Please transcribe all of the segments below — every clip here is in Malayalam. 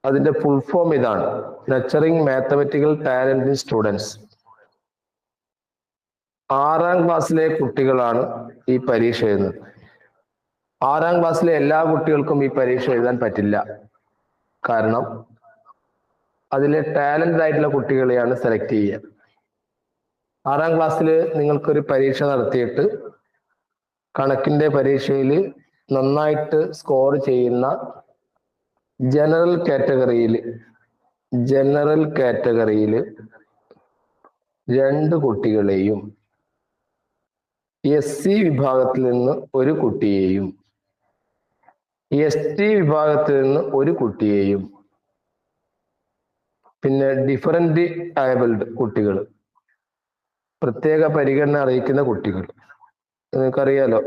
അതിന്റെ ഫുൾ ഫോം ഇതാണ്: nurturing mathematical talent in students. 6ാം ക്ലാസ്സിലെ കുട്ടികളാണ് ഈ പരീക്ഷ എഴുതുന്നത്. 6ാം ക്ലാസ്സിലെ എല്ലാ കുട്ടികൾക്കും ഈ പരീക്ഷ എഴുതാൻ പറ്റില്ല. കാരണം അതിലെ ടാലന്റ് ആയിട്ടുള്ള കുട്ടികളെയാണ് സെലക്ട് ചെയ്യുക. 6ാം ക്ലാസ്സിൽ നിങ്ങൾക്കൊരു പരീക്ഷ നടത്തിയിട്ട് കണക്കിന്റെ പരീക്ഷയിൽ നന്നായിട്ട് സ്കോർ ചെയ്യുന്ന ജനറൽ കാറ്റഗറിയിൽ 2 കുട്ടികളെയും, SC വിഭാഗത്തിൽ നിന്ന് ഒരു കുട്ടിയെയും, ST വിഭാഗത്തിൽ നിന്ന് ഒരു കുട്ടിയെയും, പിന്നെ ഡിഫറൻറ്റ് ആബിൾഡ് കുട്ടികൾ, പ്രത്യേക പരിഗണന അറിയിക്കുന്ന കുട്ടികൾ, നിങ്ങൾക്കറിയാലോ,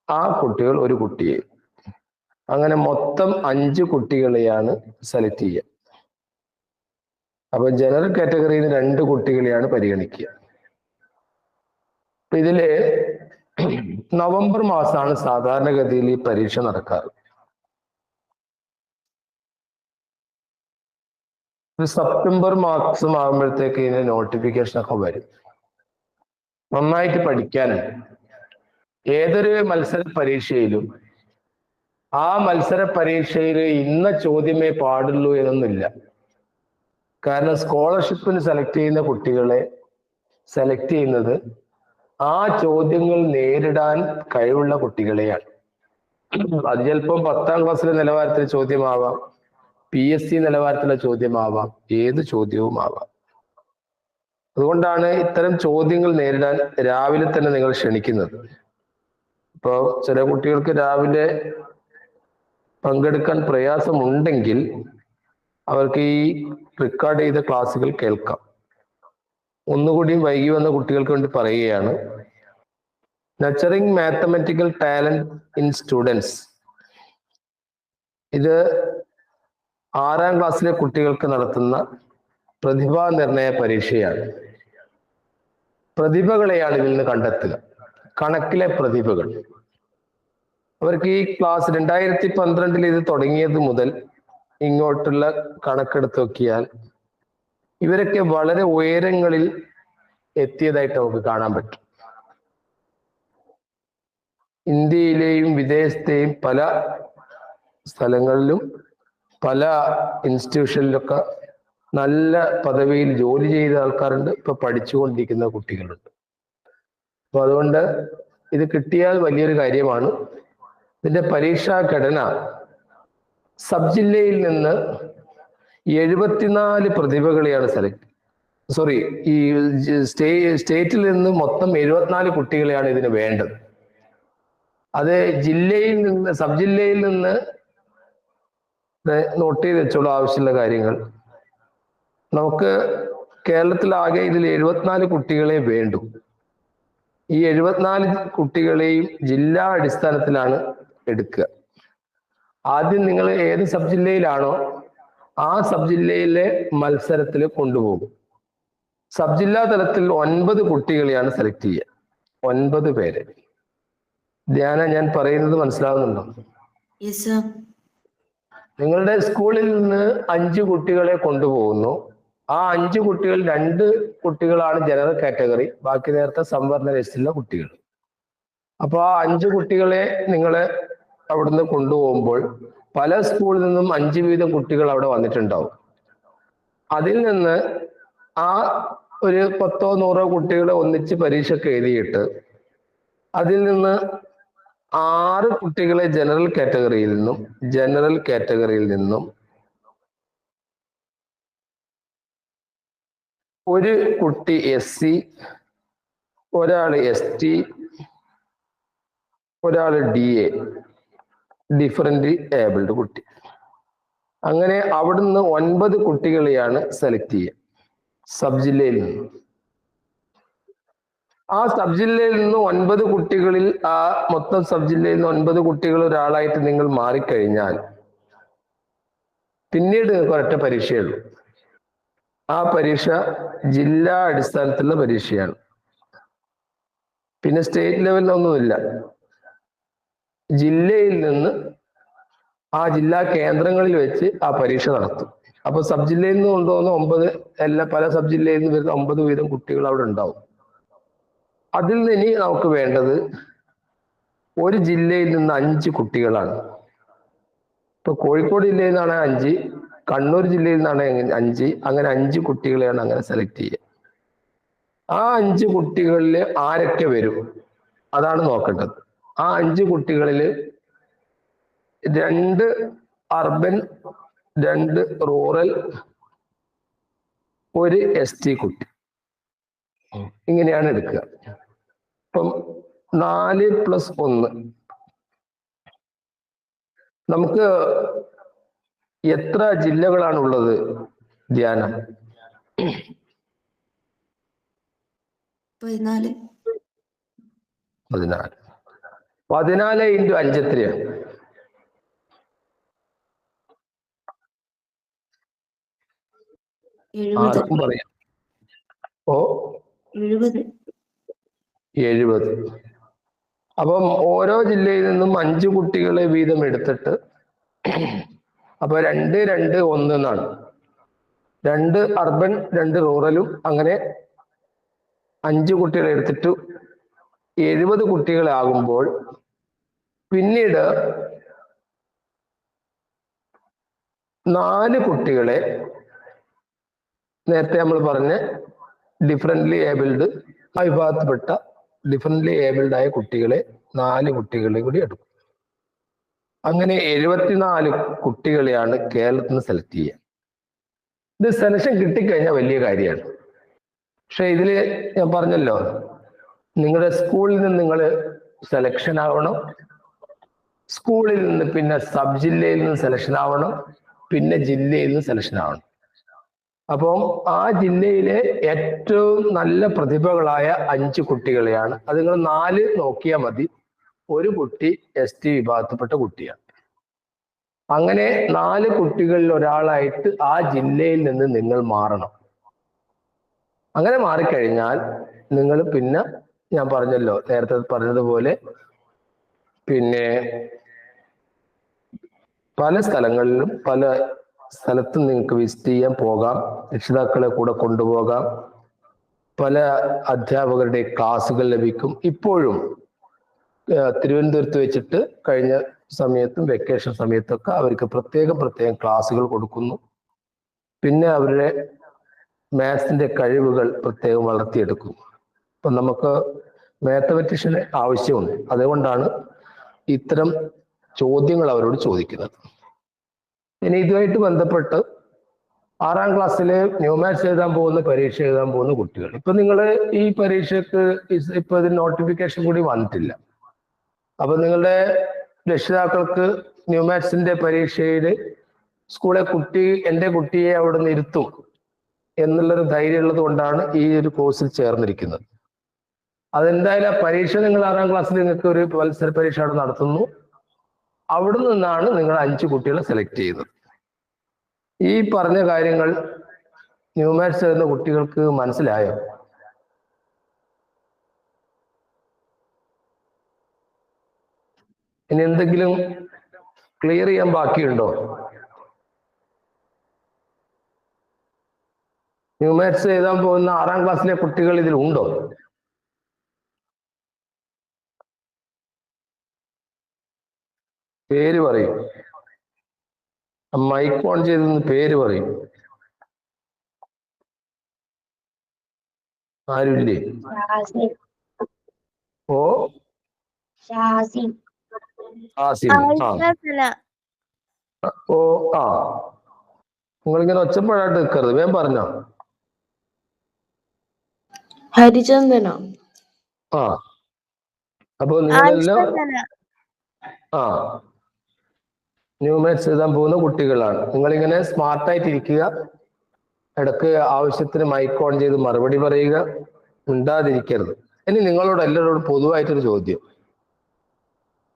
ആ കുട്ടികൾ ഒരു കുട്ടിയെ, അങ്ങനെ മൊത്തം 5 കുട്ടികളെയാണ് സെലക്ട് ചെയ്യുക. അപ്പൊ ജനറൽ കാറ്റഗറിയിൽ 2 കുട്ടികളെയാണ് പരിഗണിക്കുക. ഇതില് നവംബർ മാസമാണ് സാധാരണഗതിയിൽ ഈ പരീക്ഷ നടക്കാറ്. സെപ്റ്റംബർ മാസം ആകുമ്പോഴത്തേക്ക് ഇതിന്റെ നോട്ടിഫിക്കേഷൻ ഒക്കെ വരും. നന്നായിട്ട് പഠിക്കാനും ഏതൊരു മത്സര പരീക്ഷയിലും ആ മത്സര പരീക്ഷയിൽ ഇന്ന ചോദ്യമേ പാടുള്ളൂ എന്നൊന്നുമില്ല. കാരണം സ്കോളർഷിപ്പിന് സെലക്ട് ചെയ്യുന്ന കുട്ടികളെ സെലക്ട് ചെയ്യുന്നത് ആ ചോദ്യങ്ങൾ നേരിടാൻ കഴിവുള്ള കുട്ടികളെയാണ്. അത് ചിലപ്പം 10ാം ക്ലാസ്സിലെ നിലവാരത്തിലെ ചോദ്യമാവാം, PSC നിലവാരത്തിലെ ചോദ്യമാവാം, ഏത് ചോദ്യവും ആവാം. അതുകൊണ്ടാണ് ഇത്തരം ചോദ്യങ്ങൾ നേരിടാൻ രാവിലെ തന്നെ നിങ്ങൾ ക്ഷണിക്കുന്നത്. ഇപ്പോൾ ചില കുട്ടികൾക്ക് രാവിലെ പങ്കെടുക്കാൻ പ്രയാസമുണ്ടെങ്കിൽ അവർക്ക് ഈ റെക്കോർഡ് ചെയ്ത ക്ലാസ്സുകൾ കേൾക്കാം. ഒന്നുകൂടിയും വൈകി വന്ന കുട്ടികൾക്ക് വേണ്ടി പറയുകയാണ്, nurturing mathematical talent in students. ഇത് 6ാം ക്ലാസ്സിലെ കുട്ടികൾക്ക് നടത്തുന്ന പ്രതിഭാ നിർണയ പരീക്ഷയാണ്. പ്രതിഭകളെയാണ് ഇതിൽ നിന്ന് കണ്ടെത്തുക, കണക്കിലെ പ്രതിഭകൾ. അവർക്ക് ഈ ക്ലാസ് 2012 ഇത് തുടങ്ങിയത് മുതൽ ഇങ്ങോട്ടുള്ള കണക്കെടുത്ത് നോക്കിയാൽ ഇവരൊക്കെ വളരെ ഉയരങ്ങളിൽ എത്തിയതായിട്ട് നമുക്ക് കാണാൻ പറ്റും. ഇന്ത്യയിലെയും വിദേശത്തെയും പല സ്ഥലങ്ങളിലും പല ഇൻസ്റ്റിറ്റ്യൂഷനിലൊക്കെ നല്ല പദവിയിൽ ജോലി ചെയ്ത ആൾക്കാരുണ്ട്, ഇപ്പൊ പഠിച്ചുകൊണ്ടിരിക്കുന്ന കുട്ടികളുണ്ട്. അപ്പൊ അതുകൊണ്ട് ഇത് കിട്ടിയാൽ വലിയൊരു കാര്യമാണ്. ഇതിന്റെ പരീക്ഷാ ഘടന സബ് ജില്ലയിൽ നിന്ന് 74 പ്രതിഭകളെയാണ് ഈ സ്റ്റേറ്റിൽ നിന്ന് മൊത്തം 74 കുട്ടികളെയാണ് ഇതിന് വേണ്ടത്. അത് ജില്ലയിൽ നിന്ന്, സബ് ജില്ലയിൽ നിന്ന് നോട്ട് ചെയ്ത് വെച്ചോളൂ ആവശ്യമുള്ള കാര്യങ്ങൾ. നമുക്ക് കേരളത്തിലാകെ ഇതിൽ 74 കുട്ടികളെ വേണ്ടു. ഈ 74 കുട്ടികളെയും ജില്ലാ അടിസ്ഥാനത്തിലാണ് എടുക്കുക. ആദ്യം നിങ്ങൾ ഏത് സബ് ജില്ലയിലാണോ ആ സബ് ജില്ലയിലെ മത്സരത്തിൽ കൊണ്ടുപോകും. സബ് ജില്ലാ തലത്തിൽ 9 കുട്ടികളെയാണ് സെലക്ട് ചെയ്യുക, 9 പേര്. ധ്യാന, ഞാൻ പറയുന്നത് മനസ്സിലാവുന്നുണ്ടോ? നിങ്ങളുടെ സ്കൂളിൽ നിന്ന് 5 കുട്ടികളെ കൊണ്ടുപോകുന്നു. ആ 5 കുട്ടികൾ 2 കുട്ടികളാണ് ജനറൽ കാറ്റഗറി, ബാക്കി നേരത്തെ സംവരണ ലിസ്റ്റിലുള്ള കുട്ടികൾ. അപ്പൊ ആ 5 കുട്ടികളെ നിങ്ങൾ അവിടുന്ന് കൊണ്ടുപോകുമ്പോൾ പല സ്കൂളിൽ നിന്നും 5 വീതം കുട്ടികൾ അവിടെ വന്നിട്ടുണ്ടാവും. അതിൽ നിന്ന് ആ ഒരു 10ഓ 100ഓ കുട്ടികളെ ഒന്നിച്ച് പരീക്ഷയ്ക്ക് എഴുതിയിട്ട് അതിൽ നിന്ന് 6 കുട്ടികളെ ജനറൽ കാറ്റഗറിയിൽ നിന്നും ഒരു കുട്ടി SC, ഒരാൾ ST, ഒരാൾ DA, ഡിഫറൻറ്റ് ഏബിൾഡ് കുട്ടി. അങ്ങനെ അവിടുന്ന് 9 കുട്ടികളെയാണ് സെലക്ട് ചെയ്യുക സബ് ജില്ലയിൽ നിന്ന്. ആ സബ് ജില്ലയിൽ നിന്ന് 9 കുട്ടികളിൽ, ആ മൊത്തം സബ് ജില്ലയിൽ നിന്ന് 9 കുട്ടികൾ ഒരാളായിട്ട് നിങ്ങൾ മാറിക്കഴിഞ്ഞാൽ പിന്നീട് നിങ്ങൾക്ക് ഒരൊറ്റ പരീക്ഷയുള്ളൂ. ആ പരീക്ഷ ജില്ലാ അടിസ്ഥാനത്തിലുള്ള പരീക്ഷയാണ്. പിന്നെ സ്റ്റേറ്റ് ലെവലിലൊന്നുമില്ല. ജില്ലയിൽ നിന്ന് ആ ജില്ലാ കേന്ദ്രങ്ങളിൽ വെച്ച് ആ പരീക്ഷ നടത്തും. അപ്പൊ സബ് ജില്ലയിൽ നിന്ന് കൊണ്ടുപോകുന്ന 9 പല സബ് ജില്ലയിൽ നിന്ന് വരുന്ന 9 വീതം കുട്ടികൾ അവിടെ ഉണ്ടാവും. അതിൽ നിന്ന് ഇനി നമുക്ക് വേണ്ടത് ഒരു ജില്ലയിൽ നിന്ന് 5 കുട്ടികളാണ്. ഇപ്പൊ കോഴിക്കോട് ജില്ലയിൽ നിന്നാണ് 5, കണ്ണൂർ ജില്ലയിൽ നിന്നാണ് 5, അങ്ങനെ 5 കുട്ടികളെയാണ് അങ്ങനെ സെലക്ട് ചെയ്യുക. ആ 5 കുട്ടികളിൽ ആരൊക്കെ വരും അതാണ് നോക്കേണ്ടത്. ആ 5 കുട്ടികളിൽ 2 അർബൻ, 2 റൂറൽ, 1 ST കുട്ടി, ഇങ്ങനെയാണ് എടുക്കുക. ഇപ്പം 4+1 നമുക്ക് എത്ര ജില്ലകളാണ് ഉള്ളത് ധ്യാന? 14. 14. 14 × 5 എത്രയാണ്? 70. ആർക്കും പറയാം. ഓ 70. 70. അപ്പം ഓരോ ജില്ലയിൽ നിന്നും 5 കുട്ടികളെ വീതം എടുത്തിട്ട് അപ്പൊ 2, 2, 1 എന്നാണ്. 2 അർബൻ, 2 റൂറലും, അങ്ങനെ 5 കുട്ടികളെ എടുത്തിട്ട് 70 കുട്ടികളാകുമ്പോൾ പിന്നീട് 4 കുട്ടികളെ നേരത്തെ നമ്മൾ പറഞ്ഞ ഡിഫറൻ്റ്ലി ഏബിൾഡ്, ആ വിഭാഗത്തിൽപ്പെട്ട ഡിഫറൻ്റ്ലി ഏബിൾഡ് ആയ കുട്ടികളെ 4 കുട്ടികളെ കൂടി എടുക്കും. അങ്ങനെ 74 കുട്ടികളെയാണ് കേരളത്തിൽ നിന്ന് സെലക്ട് ചെയ്യുക. ഇത് സെലക്ഷൻ കിട്ടിക്കഴിഞ്ഞാൽ വലിയ കാര്യമാണ്. പക്ഷെ ഇതില് ഞാൻ പറഞ്ഞല്ലോ, നിങ്ങളുടെ സ്കൂളിൽ നിന്ന് നിങ്ങൾ സെലക്ഷൻ ആവണം, സ്കൂളിൽ നിന്ന് പിന്നെ സബ് ജില്ലയിൽ നിന്ന് സെലക്ഷൻ ആവണം, പിന്നെ ജില്ലയിൽ നിന്ന് സെലക്ഷൻ ആവണം. അപ്പം ആ ജില്ലയിലെ ഏറ്റവും നല്ല പ്രതിഭകളായ 5 കുട്ടികളെയാണ്, അത് നിങ്ങൾ 4 നോക്കിയാൽ മതി. ഒരു കുട്ടി ST വിഭാഗത്തിൽപ്പെട്ട കുട്ടിയാണ്. അങ്ങനെ 4 കുട്ടികളിൽ ഒരാളായിട്ട് ആ ജില്ലയിൽ നിന്ന് നിങ്ങൾ മാറണം. അങ്ങനെ മാറിക്കഴിഞ്ഞാൽ നിങ്ങൾ പിന്നെ ഞാൻ പറഞ്ഞല്ലോ, നേരത്തെ പറഞ്ഞതുപോലെ പിന്നെ പല സ്ഥലങ്ങളിലും പല സ്ഥലത്തും നിങ്ങൾക്ക് വിസിറ്റ് ചെയ്യാൻ പോകാം, രക്ഷിതാക്കളെ കൂടെ കൊണ്ടുപോകാം, പല അധ്യാപകരുടെ ക്ലാസ്സുകൾ ലഭിക്കും. ഇപ്പോഴും തിരുവനന്തപുരത്ത് വെച്ചിട്ട് കഴിഞ്ഞ സമയത്തും വെക്കേഷൻ സമയത്തൊക്കെ അവർക്ക് പ്രത്യേകം ക്ലാസ്സുകൾ കൊടുക്കുന്നു. പിന്നെ അവരുടെ മാത്സിന്റെ കഴിവുകൾ പ്രത്യേകം വളർത്തിയെടുക്കും. ഇപ്പം നമുക്ക് മാത്തമാറ്റീഷ്യന് ആവശ്യമുണ്ട്, അതുകൊണ്ടാണ് ഇത്തരം ചോദ്യങ്ങൾ അവരോട് ചോദിക്കുന്നത്. ഇനി ഇതുമായിട്ട് ബന്ധപ്പെട്ട് 6ാം ക്ലാസ്സിലെ ന്യൂമാത്സ് എഴുതാൻ പോകുന്ന, പരീക്ഷ എഴുതാൻ പോകുന്ന കുട്ടികൾ, ഇപ്പൊ നിങ്ങൾ ഈ പരീക്ഷക്ക് ഇപ്പൊ ഇതിന് നോട്ടിഫിക്കേഷൻ കൂടി വന്നിട്ടില്ല. അപ്പൊ നിങ്ങളുടെ രക്ഷിതാക്കൾക്ക് ന്യൂമാത്സിന്റെ പരീക്ഷയിൽ സ്കൂളെ എൻ്റെ കുട്ടിയെ അവിടെ നിന്ന് ഇരുത്തും എന്നുള്ളൊരു ധൈര്യം ഉള്ളത് കൊണ്ടാണ് ഈ ഒരു കോഴ്സിൽ ചേർന്നിരിക്കുന്നത്. അതെന്തായാലും ആ പരീക്ഷ നിങ്ങൾ 6ാം ക്ലാസ്സിൽ നിങ്ങൾക്ക് ഒരു മത്സര പരീക്ഷ അവിടെ നടത്തുന്നു. അവിടെ നിന്നാണ് നിങ്ങൾ 5 കുട്ടികളെ സെലക്ട് ചെയ്യുന്നത്. ഈ പറഞ്ഞ കാര്യങ്ങൾ ന്യൂമാത്സ് എഴുതുന്ന കുട്ടികൾക്ക് മനസ്സിലായോ? ഇനി എന്തെങ്കിലും ക്ലിയർ ചെയ്യാൻ ബാക്കിയുണ്ടോ? ന്യൂമാത്സ് എഴുതാൻ പോകുന്ന 6ാം ക്ലാസ്സിലെ കുട്ടികൾ ഇതിലുണ്ടോ? പേര് പറയും. മൈക്ക് ഓൺ ചെയ്തെന്ന് പേര് പറയും. ആരുമില്ലേ? ഓ ആസിം. ഓ ആ, നിങ്ങളിങ്ങനെ ഒച്ചപ്പാടായിട്ട് നിൽക്കരുത്, വേഗം പറഞ്ഞോ. ഹരിചന്ദന. ആ, അപ്പൊ നിങ്ങളെല്ലാം ആ ന്യൂമാത്സ് എഴുതാൻ പോകുന്ന കുട്ടികളാണ്. നിങ്ങളിങ്ങനെ സ്മാർട്ടായിട്ടിരിക്കുക, ഇടക്ക് ആവശ്യത്തിന് മൈക്ക് ഓൺ ചെയ്ത് മറുപടി പറയുക, മിണ്ടാതിരിക്കരുത്. ഇനി നിങ്ങളോട് എല്ലാവരോടും പൊതുവായിട്ടൊരു ചോദ്യം.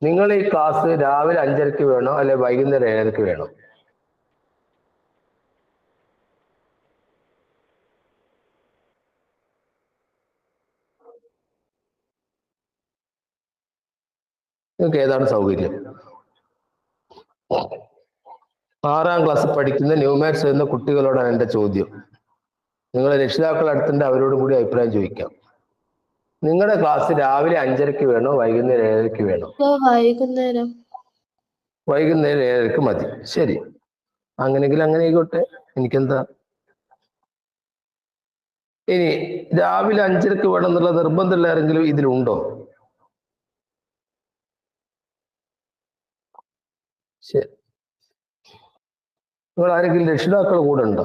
നിങ്ങൾ ഈ ക്ലാസ് രാവിലെ 5:30 വേണോ അല്ലെ വൈകുന്നേരം 7:30 വേണോ? നിങ്ങൾക്ക് ഏതാണ് സൗകര്യം? 6ാം ക്ലാസ് പഠിക്കുന്ന ന്യൂമാത്സ് എന്ന കുട്ടികളോടാണ് എൻ്റെ ചോദ്യം. നിങ്ങളെ രക്ഷിതാക്കൾ അടുത്തുണ്ട്, അവരോടും കൂടി അഭിപ്രായം ചോദിക്കാം. നിങ്ങളുടെ ക്ലാസ് രാവിലെ 5:30 വേണോ വൈകുന്നേരം 7:30 വേണോ? വൈകുന്നേരം. വൈകുന്നേരം 7:30 മതി. ശരി, അങ്ങനെയെങ്കിൽ അങ്ങനെ ആയിക്കോട്ടെ, എനിക്കെന്താ. ഇനി രാവിലെ 5:30 വേണം എന്നുള്ള നിർബന്ധമുള്ള ആരെങ്കിലും ഇതിലുണ്ടോ? ശരി, നിങ്ങൾ ആരെങ്കിലും രക്ഷിതാക്കൾ കൂടെ ഉണ്ടോ?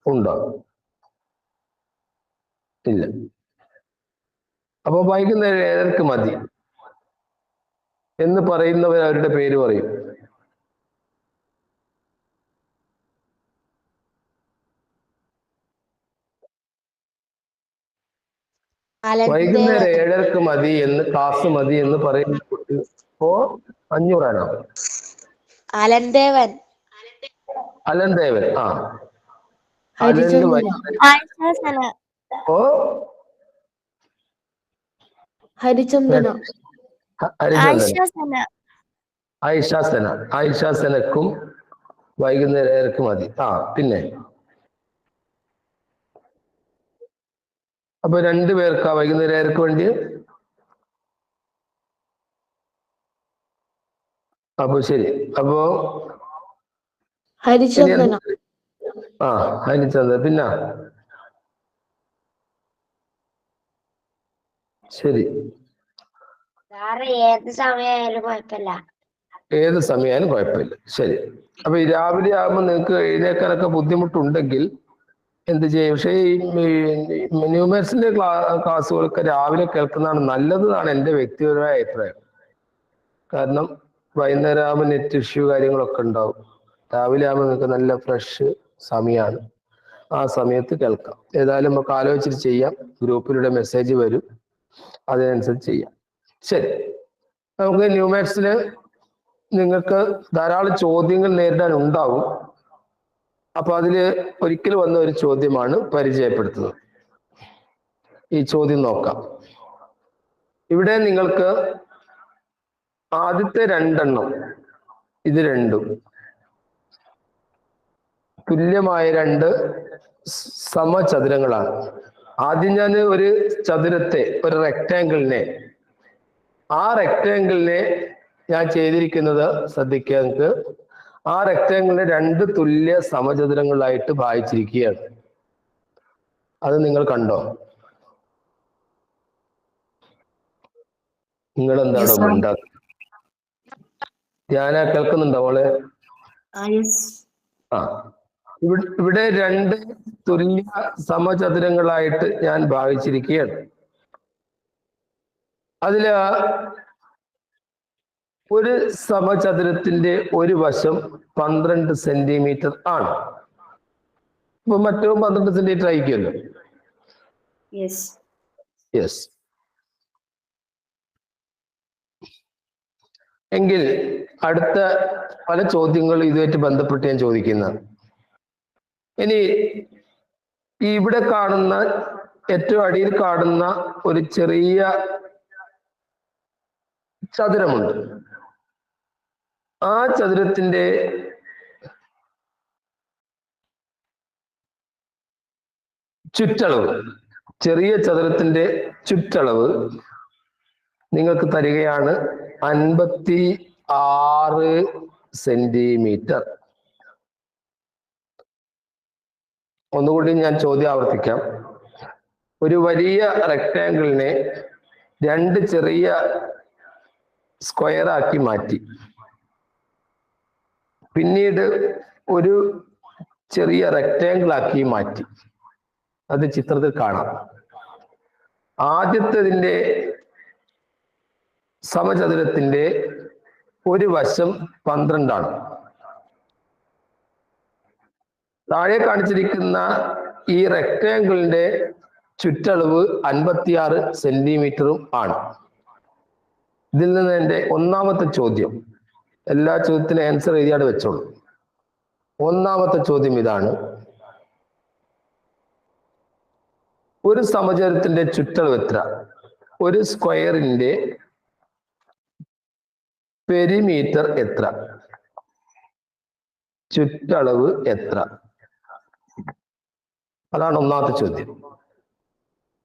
ഉണ്ടോ? ഇല്ല. അപ്പൊ വൈകുന്നേരം 7:30 മതി എന്ന് പറയുന്നവർ അവരുടെ പേര് പറയും. വൈകുന്നേരം 7:30 മതി എന്ന്, ക്ലാസ് മതി എന്ന് പറയുന്ന കുട്ടി ഇപ്പോ 500 ആണോ? അലൻദേവൻ. അലൻദേവൻ. ആ, ഹരിചന്ദന. ഓ, ഹരിചന്ദന. ഹരിചന്ദന. ആയിഷാസന. ആയിഷാസനക്കും വൈകുന്നേരം 7:30 മതി. ആ, പിന്നെ അപ്പൊ 2 പേർക്കാ വൈകുന്നേരം 7:30 വേണ്ടി. അപ്പൊ ശരി, അപ്പോ ഹരിചന്ദന. ആ, ഹരിചന്ദന. പിന്നെ ശരി, ഏത് സമയമായാലും കുഴപ്പമില്ല. ഏത് സമയമായാലും കുഴപ്പമില്ല. ശരി, അപ്പൊ ഈ രാവിലെ ആകുമ്പോൾ നിങ്ങൾക്ക് എഴുന്നേക്കാനൊക്കെ ബുദ്ധിമുട്ടുണ്ടെങ്കിൽ എന്ത് ചെയ്യും? പക്ഷേ ഈ ന്യൂമാത്സിന്റെ ക്ലാസ്സുകളൊക്കെ രാവിലെ കേൾക്കുന്നതാണ് നല്ലതെന്നാണ് എൻ്റെ വ്യക്തിപരമായ അഭിപ്രായം. കാരണം വൈകുന്നേരം ആകുമ്പോൾ നെറ്റ് ഇഷ്യൂ കാര്യങ്ങളൊക്കെ ഉണ്ടാവും. രാവിലെ ആകുമ്പോൾ നിങ്ങൾക്ക് നല്ല ഫ്രഷ് സമയമാണ്, ആ സമയത്ത് കേൾക്കാം. ഏതായാലും നമുക്ക് ആലോചിച്ചിട്ട് ചെയ്യാം. ഗ്രൂപ്പിലൂടെ മെസ്സേജ് വരും, അതിനനുസരിച്ച് ചെയ്യാം. ശരി, നമുക്ക് ന്യൂമാത്സിൽ നിങ്ങൾക്ക് ധാരാളം ചോദ്യങ്ങൾ നേരിടാൻ ഉണ്ടാവും. അപ്പൊ അതില് ഒരിക്കൽ വന്ന ഒരു ചോദ്യമാണ് പരിചയപ്പെടുത്തുന്നത്. ഈ ചോദ്യം നോക്കാം. ഇവിടെ നിങ്ങൾക്ക് ആദ്യത്തെ 2 എണ്ണം, ഇത് രണ്ടും തുല്യമായ 2 സമചതുരങ്ങളാണ്. ആദ്യം ഞാൻ ഒരു ചതുരത്തെ, ഒരു റെക്റ്റാങ്കിളിനെ, ആ റെക്റ്റാങ്കിളിനെ ഞാൻ ചെയ്തിരിക്കുന്നത് ശ്രദ്ധിക്കുക നിങ്ങൾക്ക്. ആ റെക്റ്റാങ്കിളിനെ 2 തുല്യ സമചതുരങ്ങളായിട്ട് ഭാഗിച്ചിരിക്കുകയാണ്. അത് നിങ്ങൾ കണ്ടോ? നിങ്ങൾ എന്താണോ ഉണ്ടാക്കുക? ധ്യാന കേൾക്കുന്നുണ്ടോ മോളെ? ആ, ഇവിടെ 2 തുല്യ സമചതുരങ്ങളായിട്ട് ഞാൻ ഭാഗിച്ചിരിക്കുകയാണ്. അതില് ഒരു സമചതുരത്തിന്റെ ഒരു വശം 12 സെന്റിമീറ്റർ ആണ്. അപ്പൊ മറ്റോ 12 സെന്റിമീറ്റർ ആയിരിക്കുമല്ലോ. യെസ്. എങ്കിൽ അടുത്ത പല ചോദ്യങ്ങൾ ഇതുമായിട്ട് ബന്ധപ്പെട്ട് ഞാൻ ചോദിക്കുന്ന, ഇനി ഇവിടെ കാണുന്ന ഏറ്റവും അടിയിൽ കാണുന്ന ഒരു ചെറിയ ചതുരമുണ്ട്. ആ ചതുരത്തിന്റെ ചുറ്റളവ്, ചെറിയ ചതുരത്തിന്റെ ചുറ്റളവ് നിങ്ങൾക്ക് തരികയാണ് 56 സെന്റിമീറ്റർ. ഒന്നുകൂടി ഞാൻ ചോദ്യം ആവർത്തിക്കാം. ഒരു വലിയ റെക്റ്റാങ്കിളിനെ 2 ചെറിയ സ്ക്വയർ ആക്കി മാറ്റി, പിന്നീട് ഒരു ചെറിയ റെക്റ്റാങ്കിൾ ആക്കി മാറ്റി. അത് ചിത്രത്തിൽ കാണാം. ആദ്യത്തേതിന്റെ സമചതുരത്തിന്റെ ഒരു വശം 12 ആണ്. താഴെ കാണിച്ചിരിക്കുന്ന ഈ റെക്റ്റാങ്കിളിന്റെ ചുറ്റളവ് 56 സെന്റിമീറ്ററും ആണ്. ഇതിൽ നിന്ന് എൻ്റെ ഒന്നാമത്തെ ചോദ്യം, എല്ലാ ചോദ്യത്തിനും ആൻസർ എഴുതിയാട് വെച്ചോളൂ. ഒന്നാമത്തെ ചോദ്യം ഇതാണ്: ഒരു സമചതുരത്തിന്റെ ചുറ്റളവ് എത്ര? ഒരു സ്ക്വയറിന്റെ പെരിമീറ്റർ എത്ര? ചുറ്റളവ് എത്ര? അതാണ് ഒന്നാമത്തെ ചോദ്യം.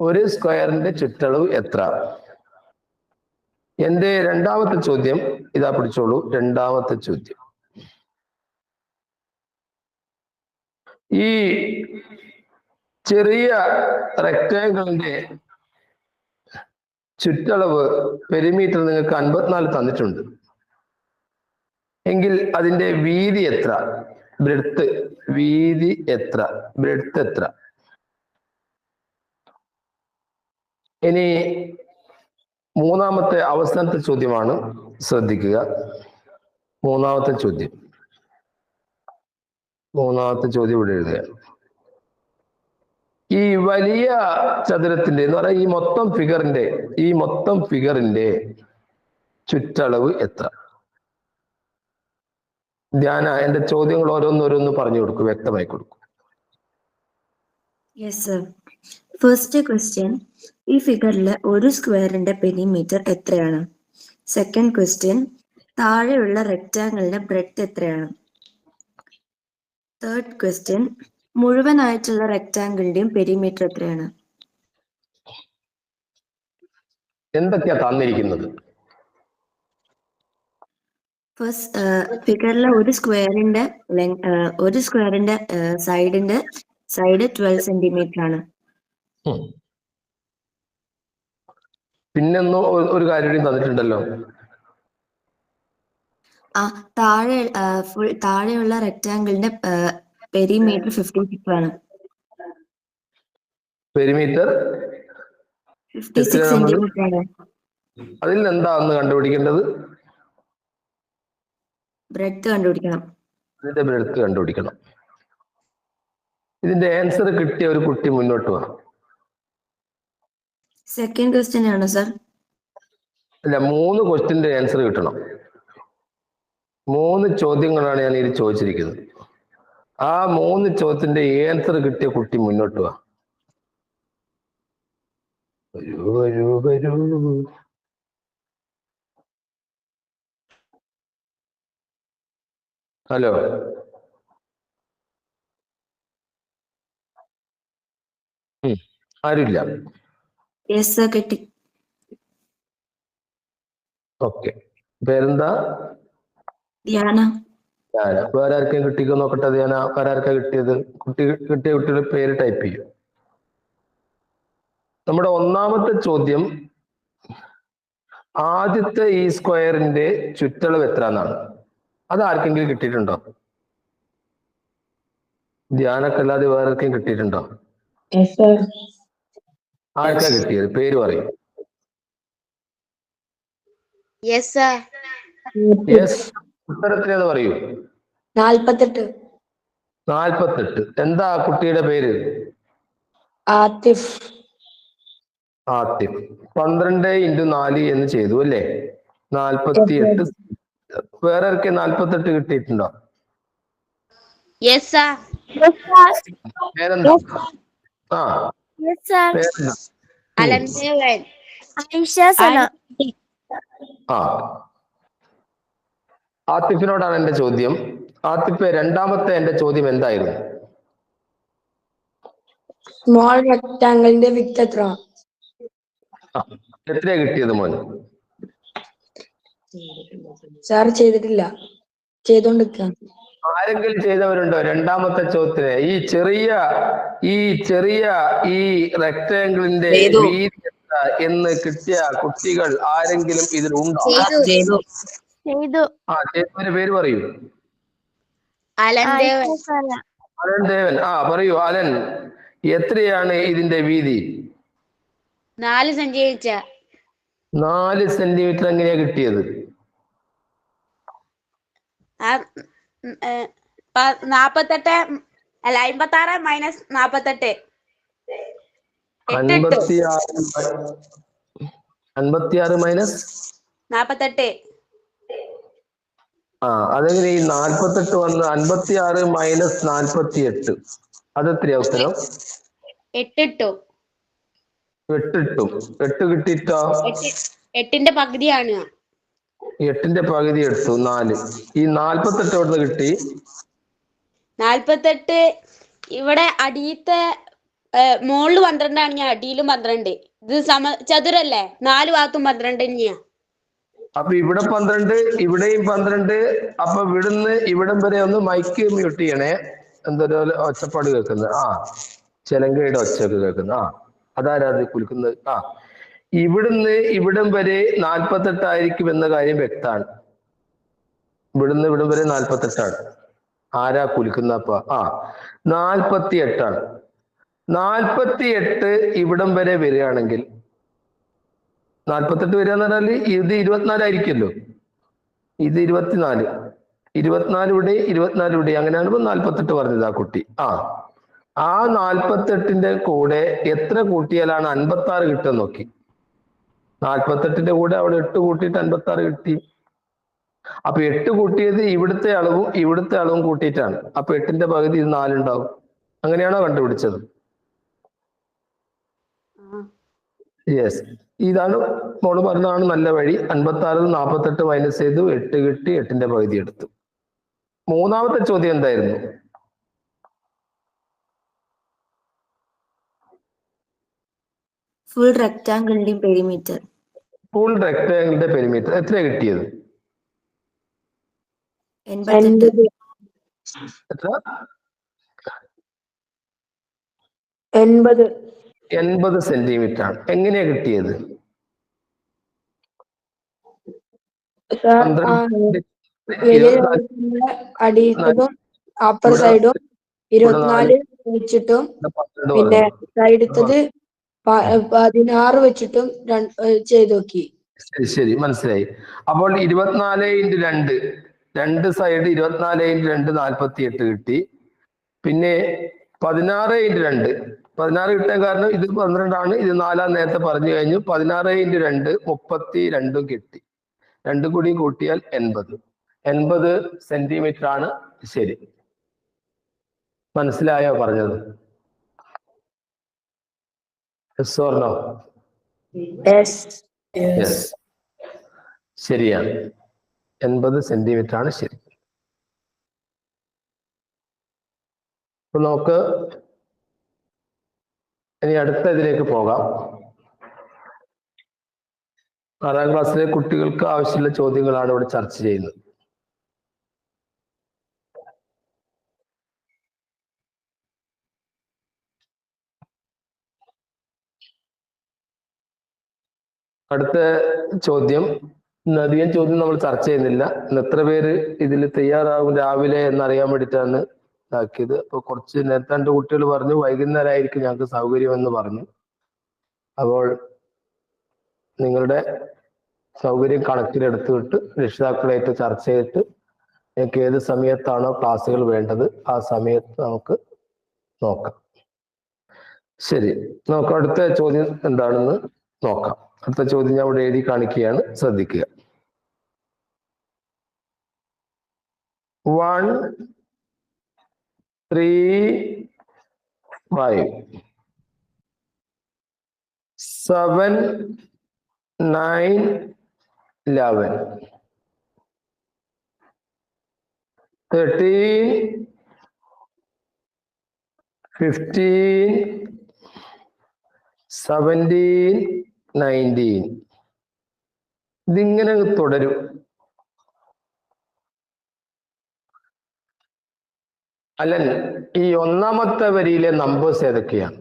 ഒരു സ്ക്വയറിന്റെ ചുറ്റളവ് എത്ര? എന്റെ രണ്ടാമത്തെ ചോദ്യം ഇതാ പിടിച്ചോളൂ. രണ്ടാമത്തെ ചോദ്യം, ഈ ചെറിയ റെക്ടാങ്കിളിന്റെ ചുറ്റളവ് പെരിമീറ്റർ നിങ്ങൾക്ക് 54 തന്നിട്ടുണ്ട് എങ്കിൽ അതിന്റെ വീതി എത്ര? ബ്രെഡ്ത്ത്, വീതി എത്ര? ബ്രെഡ്ത്ത് എത്ര? ഇനി മൂന്നാമത്തെ അവസാനത്തെ ചോദ്യമാണ്, ശ്രദ്ധിക്കുക. മൂന്നാമത്തെ ചോദ്യം ഇവിടെ എഴുതുക. ഈ വലിയ ചതുരത്തിന്റെ എന്ന് പറയാം, ഈ മൊത്തം ഫിഗറിന്റെ ചുറ്റളവ് എത്ര? ധ്യാന, എന്റെ ചോദ്യങ്ങൾ ഓരോന്നോരോന്ന് പറഞ്ഞു കൊടുക്കും, വ്യക്തമായി കൊടുക്കും. Yes sir. ഫസ്റ്റ് ക്വസ്റ്റ്യൻ, ഈ ഫിഗറിലെ ഒരു സ്ക്വയറിന്റെ പെരിമീറ്റർ എത്രയാണ്? സെക്കൻഡ് ക്വസ്റ്റ്യൻ, താഴെയുള്ള റെക്ടാങ്കിളിന്റെ ബ്രെഡ്ത്ത് എത്രയാണ്? തേർഡ് ക്വസ്റ്റ്യൻ, മുഴുവനായിട്ടുള്ള റെക്ടാങ്കിളിന്റെയും പെരിമീറ്റർ എത്രയാണ്? എന്തൊക്കെയാ തന്നിരിക്കുന്നത്? ഫസ്റ്റ് ഫിഗറിലെ ഒരു സ്ക്വയറിന്റെ സൈഡ് 12 സെന്റിമീറ്റർ ആണ്. പിന്നൊന്നും ഒരു കാര്യം തന്നിട്ടുണ്ടല്ലോ. താഴെയുള്ള റെക്ടാങ്കിളിന്റെ പെരിമീറ്റർ 56 ആണ്. പെരിമീറ്റർ 56 സെന്റിമീറ്റർ ആണ്. അതിൽ എന്താന്ന് കണ്ടുപിടിക്കേണ്ടത്? ബ്രെഡ്ത്ത് കണ്ടുപിടിക്കണം. ഇതിന്റെ ബ്രെഡ്ത്ത് കണ്ടുപിടിക്കണം. ഇതിന്റെ ആൻസർ കിട്ടിയ ഒരു കുട്ടി മുന്നോട്ട് വാ. സെക്കൻഡ് ക്വസ്റ്റ്യൻ ആണോ സർ? അല്ല, 3 ക്വസ്റ്റ്യന്റെ ആൻസർ കിട്ടണം. 3 ചോദ്യങ്ങളാണ് ഞാൻ ഇതിൽ ചോദിച്ചിരിക്കുന്നത്. ആ 3 ചോദ്യത്തിന്റെ ആൻസർ കിട്ടിയ കുട്ടി മുന്നോട്ട് വാ. വരൂ. ഹലോ, ആരുമില്ല? യെസ് സർ, കിട്ടി. ഓക്കെ, പേരെന്താ? ധ്യാന. വേറെ ആർക്കും കിട്ടിക്കോ നോക്കട്ടെ. ധ്യാന, വേറെ ആർക്കാ കിട്ടിയത്? കിട്ടിയ കുട്ടിയുടെ പേര് ടൈപ്പ് ചെയ്യും. നമ്മുടെ ഒന്നാമത്തെ ചോദ്യം, ആദ്യത്തെ ഈ സ്ക്വയറിന്റെ ചുറ്റളവ് എത്ര എന്നാണ്. അത് ആർക്കെങ്കിലും കിട്ടിയിട്ടുണ്ടോ? ധ്യാനക്കല്ലാതെ വേറെ ആർക്കും കിട്ടിയിട്ടുണ്ടോ? ആർക്കാ കിട്ടിയത്? പേര് പറയും. യെസ്, ഉത്തരത്തിലേത് പറയൂ. 48. എന്താ കുട്ടിയുടെ പേര്? ആതിഫ്. 12 × 4 എന്ന് ചെയ്തു അല്ലേ? 48. വേറെ ആർക്കെ 48 കിട്ടിയിട്ടുണ്ടോ? പേരെന്താ? പേരെന്താ? ആതിഫിനോടാണ് എന്റെ ചോദ്യം. ആതിഫ്, രണ്ടാമത്തെ എന്റെ ചോദ്യം എന്തായിരുന്നു? സ്മോൾ റെക്ടാങ്കിളിന്റെ വിഡ്ത് എത്ര? എത്രയാ കിട്ടിയത് മോൻ? സാർ ചെയ്തിട്ടില്ല, ചെയ്തോണ്ടിരിക്കുക. ആരെങ്കിലും ചെയ്തവരുണ്ടോ? രണ്ടാമത്തെ ചോദ്യത്തിന് ഈ ചെറിയ റെക്ടാങ്കിളിന്റെ വീതി എത്ര എന്ന് കിട്ടിയ കുട്ടികൾ ആരെങ്കിലും ഇതിലുണ്ടോ? ചെയ്തവരുടെ പേര് പറയൂ. അലൻ ദേവൻ. പറയൂ അലൻ, എത്രയാണ് ഇതിന്റെ വീതി? 4 സെന്റിമീറ്റർ. 4 സെന്റിമീറ്റർ എങ്ങനെയാ കിട്ടിയത്? 56 മൈനസ് 48. 56 മൈനസ് 48. അതെങ്ങനെ ഈ 48 വന്ന്? 56 മൈനസ് 48 അതെത്രയാ ഉത്തരം? 8 ഇട്ടു. 8 കിട്ടിട്ടോ? 8ന്റെ പകുതിയാണ്. 8ന്റെ പകുതി എടുത്തു 4. ഈ 48 എവിടെ നിന്ന് കിട്ടി? 48 ഇവിടെ അടിയത്തെ മുകളില് 12 ആണെങ്കിൽ അടിയിലും 12. ഇത് ചതുരല്ലേ, 4 ഭാഗത്തും 12 തന്നെയാ. അപ്പൊ ഇവിടെ 12, ഇവിടെയും 12. അപ്പൊ ഇവിടുന്ന് ഇവിടം വരെ ഒന്ന് മൈക്ക് മ്യൂട്ട് ചെയ്യണേ. എന്തൊരു ഒച്ചപ്പാട് കേൾക്കുന്നത്. ചിലങ്കയുടെ ഒച്ചയൊക്കെ കേൾക്കുന്നത്. അതാരാ കുലുക്കുന്നത്? ഇവിടുന്ന് ഇവിടം വരെ 48 ആയിരിക്കും എന്ന കാര്യം വ്യക്തമാണ്. ഇവിടുന്ന് ഇവിടം വരെ 48 ആരാ കുലുക്കുന്നപ്പ? 48 48 ഇവിടം വരെ വരികയാണെങ്കിൽ 48 വരിക എന്ന് പറഞ്ഞാല് ഇത് 24 ആയിരിക്കുമല്ലോ. ഇത് 24. 24 ഇവിടെ, 24 ഇവിടെ. അങ്ങനെയാണ് 48 പറഞ്ഞത് ആ കുട്ടി. ആ 48ന്റെ കൂടെ എത്ര കൂട്ടിയാലാണ് 56 കിട്ടുക നോക്കി. 48ന്റെ കൂടെ അവിടെ 8 കൂട്ടിയിട്ട് 56 കിട്ടി. അപ്പൊ 8 കൂട്ടിയത് ഇവിടുത്തെ അളവും കൂട്ടിയിട്ടാണ്. അപ്പൊ 8ന്റെ പകുതി ഇത് 4 ഉണ്ടാവും. അങ്ങനെയാണോ കണ്ടുപിടിച്ചത്? യെസ്. ഇതാണ് മോള് പറഞ്ഞതാണ് നല്ല വഴി. 56 48 മൈനസ് ചെയ്തു, 8 കിട്ടി, 8ന്റെ പകുതി എടുത്തു. മൂന്നാമത്തെ ചോദ്യം എന്തായിരുന്നു? ഫുൾ റെക്ടാങ്കിളിന്റെ പെരിമീറ്റർ. ഫുൾ റെക്ടാങ്കിളിന്റെ പെരിമീറ്റർ എത്ര കിട്ടിയത്? 88. എത്ര? 80 സെന്റിമീറ്റർ ആണ്. എങ്ങനെയാ കിട്ടിയത്? അടിയിലും അപ്പർ സൈഡും 24 വെച്ചിട്ടും പിന്നെ സൈഡത്തത് 16 വെച്ചിട്ടും ചെയ്ത് നോക്കി. ശരി, മനസ്സിലായി. അപ്പോൾ 24x2 രണ്ട് സൈഡ് 24x2 48 കിട്ടി. പിന്നെ 16x2 16 കിട്ടാൻ കാരണം ഇത് 12 ആണ്, ഇത് 4 നേരത്തെ പറഞ്ഞു കഴിഞ്ഞു. 16x2 32 കിട്ടി. 2 കൂടി കൂട്ടിയാൽ 80 സെന്റിമീറ്റർ ആണ്. ശരി, മനസ്സിലായോ പറഞ്ഞത്? Yes or no? Yes. ശരിയാണ്, 80 സെന്റിമീറ്റർ ആണ്. ശരി. അപ്പൊ നമുക്ക് ഇനി അടുത്ത ഇതിലേക്ക് പോകാം. 6ാം ക്ലാസ്സിലെ കുട്ടികൾക്ക് ആവശ്യമുള്ള ചോദ്യങ്ങളാണ് ഇവിടെ ചർച്ച ചെയ്യുന്നത്. അടുത്ത ചോദ്യം, അധികം ചോദ്യം നമ്മൾ ചർച്ച ചെയ്യുന്നില്ല. ഇന്ന് എത്ര പേര് ഇതിൽ തയ്യാറാകും രാവിലെ എന്നറിയാൻ വേണ്ടിയിട്ടാണ് ഇതാക്കിയത്. അപ്പൊ കുറച്ച് നേരത്തെ 2 കുട്ടികൾ പറഞ്ഞു വൈകുന്നേരമായിരിക്കും ഞങ്ങൾക്ക് സൗകര്യമെന്ന് പറഞ്ഞു. അപ്പോൾ നിങ്ങളുടെ സൗകര്യം കണക്കിലെടുത്തിട്ട് രക്ഷിതാക്കളായിട്ട് ചർച്ച ചെയ്തിട്ട് നിങ്ങൾക്ക് ഏത് സമയത്താണോ ക്ലാസ്സുകൾ വേണ്ടത് ആ സമയത്ത് നമുക്ക് നോക്കാം. ശരി, നമുക്ക് അടുത്ത ചോദ്യം എന്താണെന്ന് നോക്കാം. അടുത്ത ചോദ്യം ഞാൻ ഇവിടെ എഴുതി കാണിക്കുകയാണ്, ശ്രദ്ധിക്കുക. 1 3 5 7 9 11 13 15 17 19. ഇതിങ്ങനെ തുടരും. അല്ലൻ, ഈ ഒന്നാമത്തെ വരിയിലെ നമ്പേഴ്സ് ഏതൊക്കെയാണ്?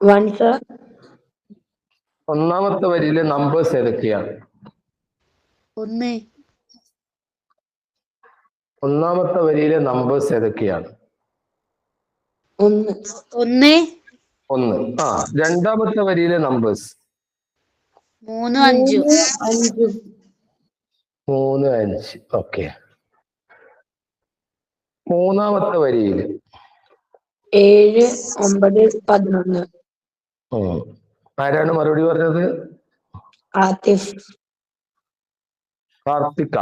1 sir. ഒന്നാമത്തെ വരിയിലെ നമ്പേഴ്സ് ഏതൊക്കെയാണ്? 1. ഒന്നാമത്തെ വരിയിലെ നമ്പേഴ്സ് ഏതൊക്കെയാണ്? 1. 1. രണ്ടാമത്തെ വരിയിലെ നമ്പേഴ്സ്? 3, 5. 3, 5. ഓക്കെ. മൂന്നാമത്തെ വരിയിൽ? 7, 9, 11. ആരാണ് മറുപടി പറഞ്ഞത്? ആതിഫ്. കാർത്തിക.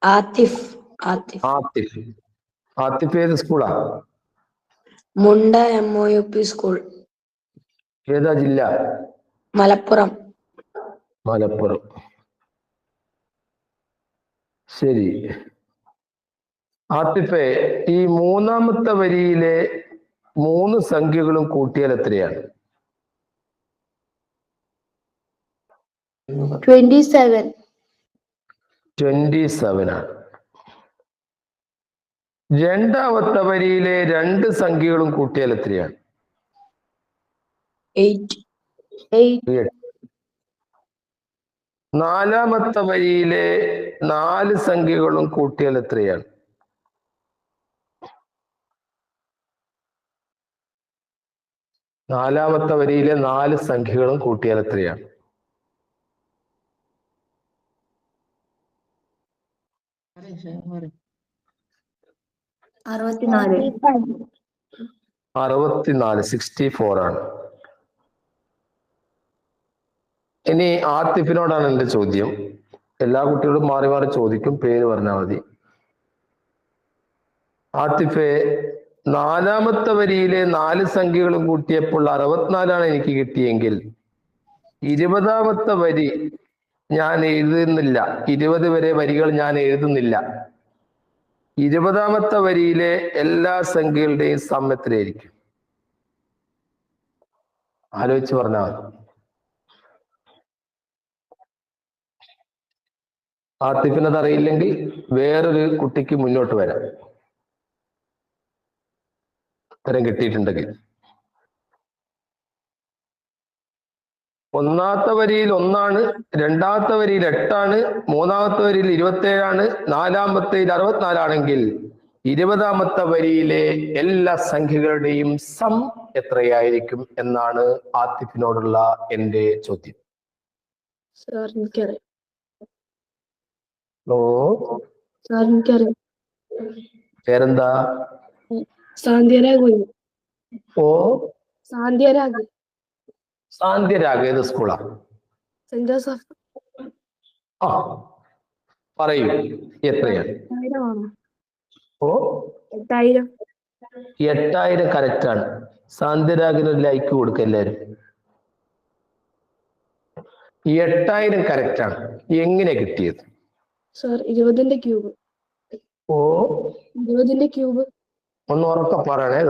ആതിഫ്. ഏത് സ്കൂളാ? മുണ്ട MOUP സ്കൂൾ. ഏതാ ജില്ല? മലപ്പുറം. മലപ്പുറം. ശരി. ആത്തിഫെ, ഈ മൂന്നാമത്തെ വരിയിലെ 3 സംഖ്യകളും കൂട്ടിയാൽ എത്രയാണ്? 27. 27 ആണ്. രണ്ടാമത്തെ വരിയിലെ 2 സംഖ്യകളും കൂട്ടിയാൽ എത്രയാണ്? 8. 8. നാലാമത്തെ വരിയിലെ 4 സംഖ്യകളും കൂട്ടിയാൽ എത്രയാണ്? നാലാമത്തെ വരിയിലെ 4 സംഖ്യകളും കൂട്ടിയാൽ എത്രയാണ്? 64 ആണ്. ഇനി ആത്തിഫിനോടാണ് എന്റെ ചോദ്യം. എല്ലാ കുട്ടികളും മാറി മാറി ചോദിക്കും, പേര് പറഞ്ഞാൽ മതി. ആത്തിഫെ, നാലാമത്തെ വരിയിലെ 4 സംഖ്യകളും കൂട്ടിയപ്പോൾ 64 എനിക്ക് കിട്ടിയെങ്കിൽ 20ാമത്തെ വരി ഞാൻ എഴുതുന്നില്ല. 20 വരെ വരികൾ ഞാൻ എഴുതുന്നില്ല. 20ാമത്തെ വരിയിലെ എല്ലാ സംഖ്യകളുടെയും സം എത്രയായിരിക്കും? ആലോചിച്ച് പറഞ്ഞാൽ മതി. ആത്തിഫിനത് അറിയില്ലെങ്കിൽ വേറൊരു കുട്ടിക്ക് മുന്നോട്ട് വരാം, ഉത്തരം കിട്ടിയിട്ടുണ്ടെങ്കിൽ. ഒന്നാമത്തെ വരിയിൽ 1 ആണ്, രണ്ടാമത്തെ വരിയിൽ 8 ആണ്, മൂന്നാമത്തെ വരിയിൽ 27 ആണ്, നാലാമത്തേൽ 64 ആണെങ്കിൽ 20ാമത്തെ വരിയിലെ എല്ലാ സംഖ്യകളുടെയും സം എത്രയായിരിക്കും എന്നാണ് ആത്തിഫിനോടുള്ള എന്റെ ചോദ്യം. സാർ എനിക്കറിയാം. ഓ, സാർ എനിക്കറിയാം. പേരെന്താ? സാന്ധ്യരാഗ്. ഓ, സാന്ധ്യരാഗ്. സാന്ധ്യരാഗ്. ഏത് സ്കൂളാ? Saint Joseph. ആ, പറയൂ, എത്രയാണ്? 8000 ആണോ? ഓ, 8000. 8000 കറക്റ്റ് ആണ്. സാന്ധ്യരാഗിന് ഒരു ലൈക്ക് കൊടുക്കുക എല്ലാരും. 8000 കറക്റ്റ് ആണ്. എങ്ങനെ കിട്ടിയത്? സാർ 20ന്റെ ക്യൂബ്. ഓ, 20ന്റെ ക്യൂബ്. ഒന്ന് ഉറക്കെ പറയണേ,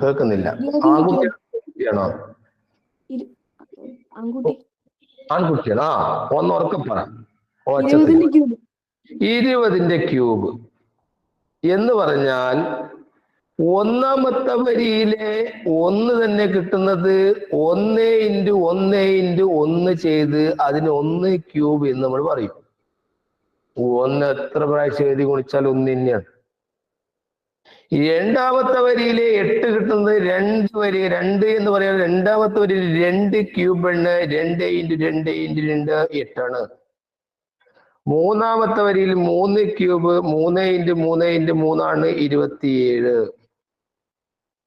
കേൾക്കുന്നില്ല. ആൺകുട്ടിയാണോ? ആൺകുട്ടിയാണ്. ആ, ഒന്ന് ഉറക്കെ പറ. 20ന്റെ ക്യൂബ് എന്ന് പറഞ്ഞാൽ ഒന്നാമത്തെ വരിയിലെ 1 തന്നെ കിട്ടുന്നത് 1 × 1 × 1 ചെയ്ത് അതിന് 1 ക്യൂബ് എന്ന് നമ്മൾ പറയും. 1 എത്ര പ്രാവശ്യം എഴുതി ഗുണിച്ചാൽ 1 തന്നെയാണ്. രണ്ടാമത്തെ വരിയിലെ 8 കിട്ടുന്നത് 2 എന്ന് പറയുന്നത് രണ്ടാമത്തെ വരിയിൽ 2 ക്യൂബ് ആണ്. 2 × 2 × 2 8 ആണ്. മൂന്നാമത്തെ വരിയിൽ 3 ക്യൂബ് 3 × 3 × 3 ആണ് 27.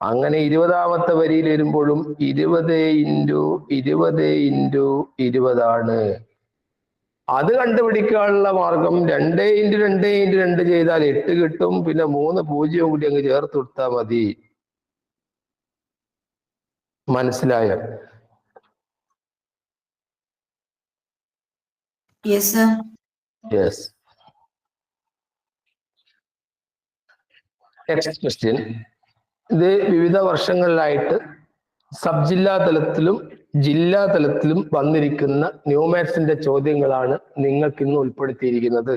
അങ്ങനെ 20ാമത്തെ വരിയിൽ വരുമ്പോഴും 20 × 20 × 20 ആണ്. അത് കണ്ടുപിടിക്കാനുള്ള മാർഗം 2 × 2 × 2 ചെയ്താൽ 8 കിട്ടും. പിന്നെ 3 0 കൂടി അങ്ങ് ചേർത്ത് കൊടുത്താൽ മതി. മനസ്സിലായോ? Yes sir. Yes. Next question. ഇത് വിവിധ വർഷങ്ങളിലായിട്ട് സബ് ജില്ലാ തലത്തിലും ജില്ലാ തലത്തിലും വന്നിരിക്കുന്ന ന്യൂമാത്സിന്റെ ചോദ്യങ്ങളാണ് നിങ്ങൾക്ക് ഇന്ന് ഉൾപ്പെടുത്തിയിരിക്കുന്നത്.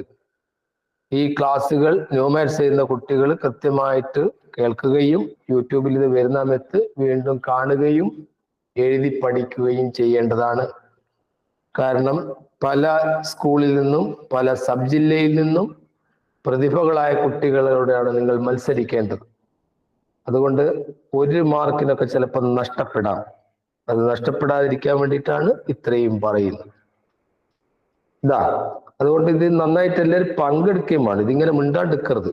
ഈ ക്ലാസ്സുകൾ ന്യൂമാത്സ് ചെയ്യുന്ന കുട്ടികൾ കൃത്യമായിട്ട് കേൾക്കുകയും യൂട്യൂബിൽ ഇത് വരുന്ന സമയത്ത് വീണ്ടും കാണുകയും എഴുതി പഠിക്കുകയും ചെയ്യേണ്ടതാണ്. കാരണം പല സ്കൂളിൽ നിന്നും പല സബ് ജില്ലയിൽ നിന്നും പ്രതിഭകളായ കുട്ടികളോടാണ് നിങ്ങൾ മത്സരിക്കേണ്ടത്. അതുകൊണ്ട് 1 മാർക്കിനൊക്കെ ചിലപ്പോൾ നഷ്ടപ്പെടാം. അത് നഷ്ടപ്പെടാതിരിക്കാൻ വേണ്ടിയിട്ടാണ് ഇത്രയും പറയുന്നത്. അതുകൊണ്ട് ഇത് നന്നായിട്ട് എല്ലാവരും പങ്കെടുക്കുകയും വേണം. ഇതിങ്ങനെ മിണ്ടാണ്ടിരിക്കരുത്.